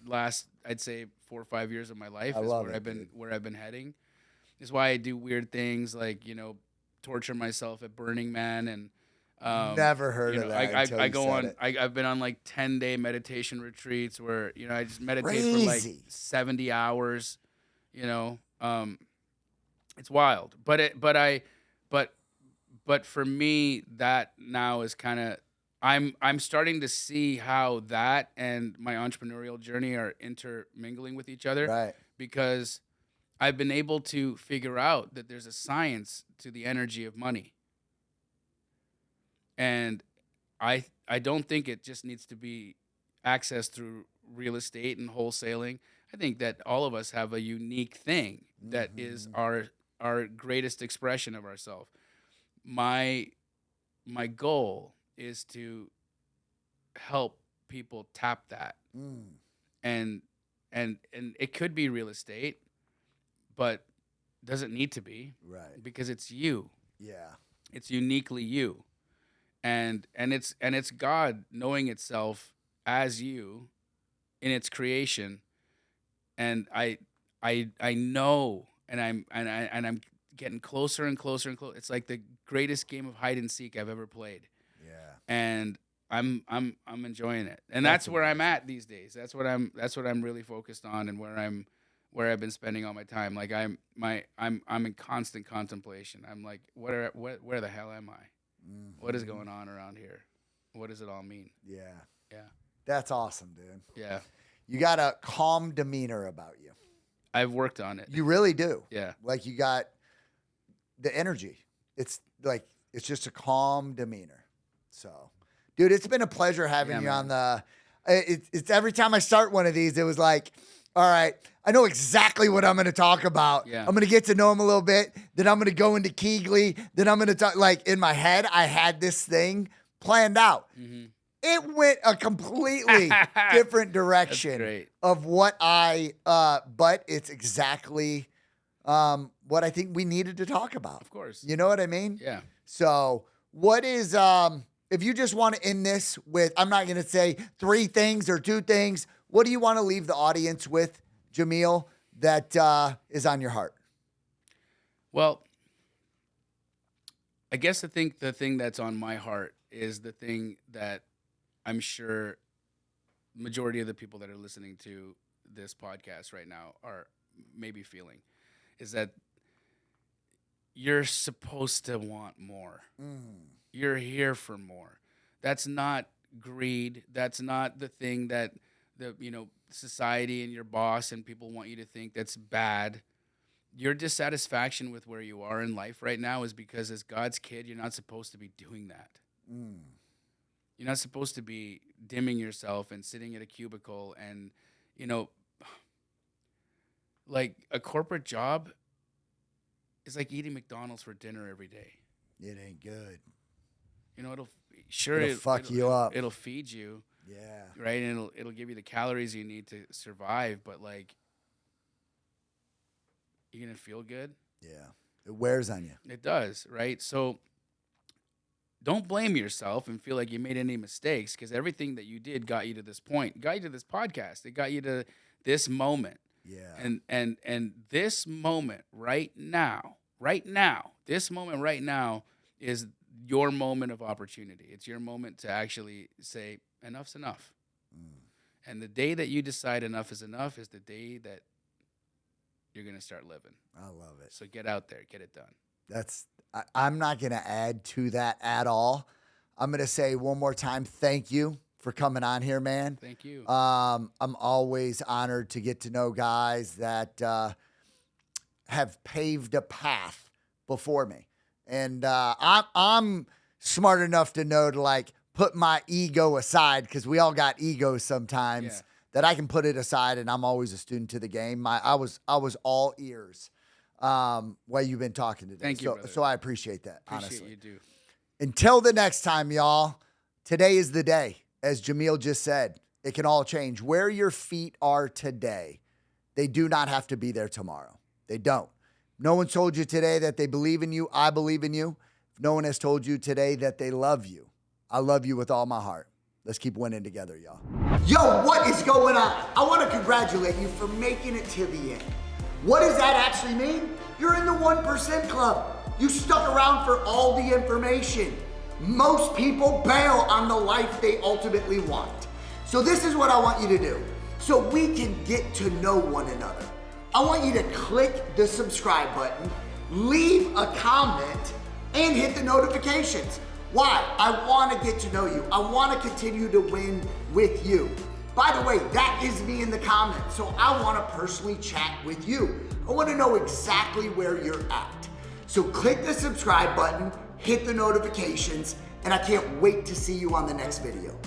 last, I'd say, 4 or 5 years of my life is where I've been heading. Is why I do weird things like, you know, torture myself at Burning Man and never heard of that. I go on. I've been on like 10-day meditation retreats where, you know, I just meditate for like 70 hours. You know, It's wild. But for me, that now is kind of, I'm starting to see how that and my entrepreneurial journey are intermingling with each other. Right. Because I've been able to figure out that there's a science to the energy of money. And I don't think it just needs to be accessed through real estate and wholesaling. I think that all of us have a unique thing that is our greatest expression of ourselves. My goal is to help people tap that. And it could be real estate, but doesn't need to be. Right. Because it's you. Yeah. It's uniquely you. And it's God knowing itself as you in its creation. And I know, and I'm getting closer and closer and closer. It's like the greatest game of hide and seek I've ever played. Yeah. And I'm enjoying it. And that's where I'm at these days. That's what I'm really focused on, and where I've been spending all my time. Like I'm in constant contemplation. I'm like, where the hell am I? What is going on around here? What does it all mean? Yeah. Yeah. That's awesome, dude. Yeah. You got a calm demeanor about you. I've worked on it. You really do. Yeah. Like you got the energy. It's like, it's just a calm demeanor. So, dude, it's been a pleasure having you on the, it's every time I start one of these, it was like, all right, I know exactly what I'm going to talk about. Yeah. I'm going to get to know him a little bit. Then I'm going to go into Keyglee. Then I'm going to talk, like in my head, I had this thing planned out. It went a completely different direction of what but it's exactly what I think we needed to talk about. Of course. You know what I mean? Yeah. So what is, if you just want to end this with, I'm not going to say 3 things or 2 things. What do you want to leave the audience with, Jamil, that is on your heart? Well, I guess the thing that's on my heart is the thing that I'm sure majority of the people that are listening to this podcast right now are maybe feeling, is that you're supposed to want more. You're here for more. That's not greed. That's not the thing that society and your boss and people want you to think that's bad. Your dissatisfaction with where you are in life right now is because as God's kid, you're not supposed to be doing that. You're not supposed to be dimming yourself and sitting at a cubicle and, like a corporate job is like eating McDonald's for dinner every day. It ain't good. It'll fuck you up. It'll feed you. Yeah. Right. And it'll give you the calories you need to survive. But like, you're going to feel good. Yeah. It wears on you. It does. Right. So don't blame yourself and feel like you made any mistakes, because everything that you did got you to this point, got you to this podcast. It got you to this moment. Yeah. And this moment right now, this moment right now is your moment of opportunity. It's your moment to actually say, enough's enough. And the day that you decide enough is enough is the day that you're going to start living. I love it. So get out there, get it done. I'm not going to add to that at all. I'm going to say one more time, thank you for coming on here, man. Thank you. I'm always honored to get to know guys that have paved a path before me. And I'm smart enough to know to like put my ego aside, because we all got egos sometimes, that I can put it aside, and I'm always a student to the game. I was all ears while you've been talking today. Thank you, brother. So I appreciate that, Appreciate honestly. you do. Until the next time, y'all, today is the day. As Jamil just said, it can all change. Where your feet are today, they do not have to be there tomorrow. They don't. No one told you today that they believe in you. I believe in you. If no one has told you today that they love you, I love you with all my heart. Let's keep winning together, y'all. Yo, what is going on? I want to congratulate you for making it to the end. What does that actually mean? You're in the 1% club. You stuck around for all the information. Most people bail on the life they ultimately want. So this is what I want you to do, so we can get to know one another. I want you to click the subscribe button, leave a comment, and hit the notifications. Why? I want to get to know you. I want to continue to win with you. By the way, that is me in the comments, so I want to personally chat with you. I want to know exactly where you're at. So click the subscribe button, hit the notifications, and I can't wait to see you on the next video.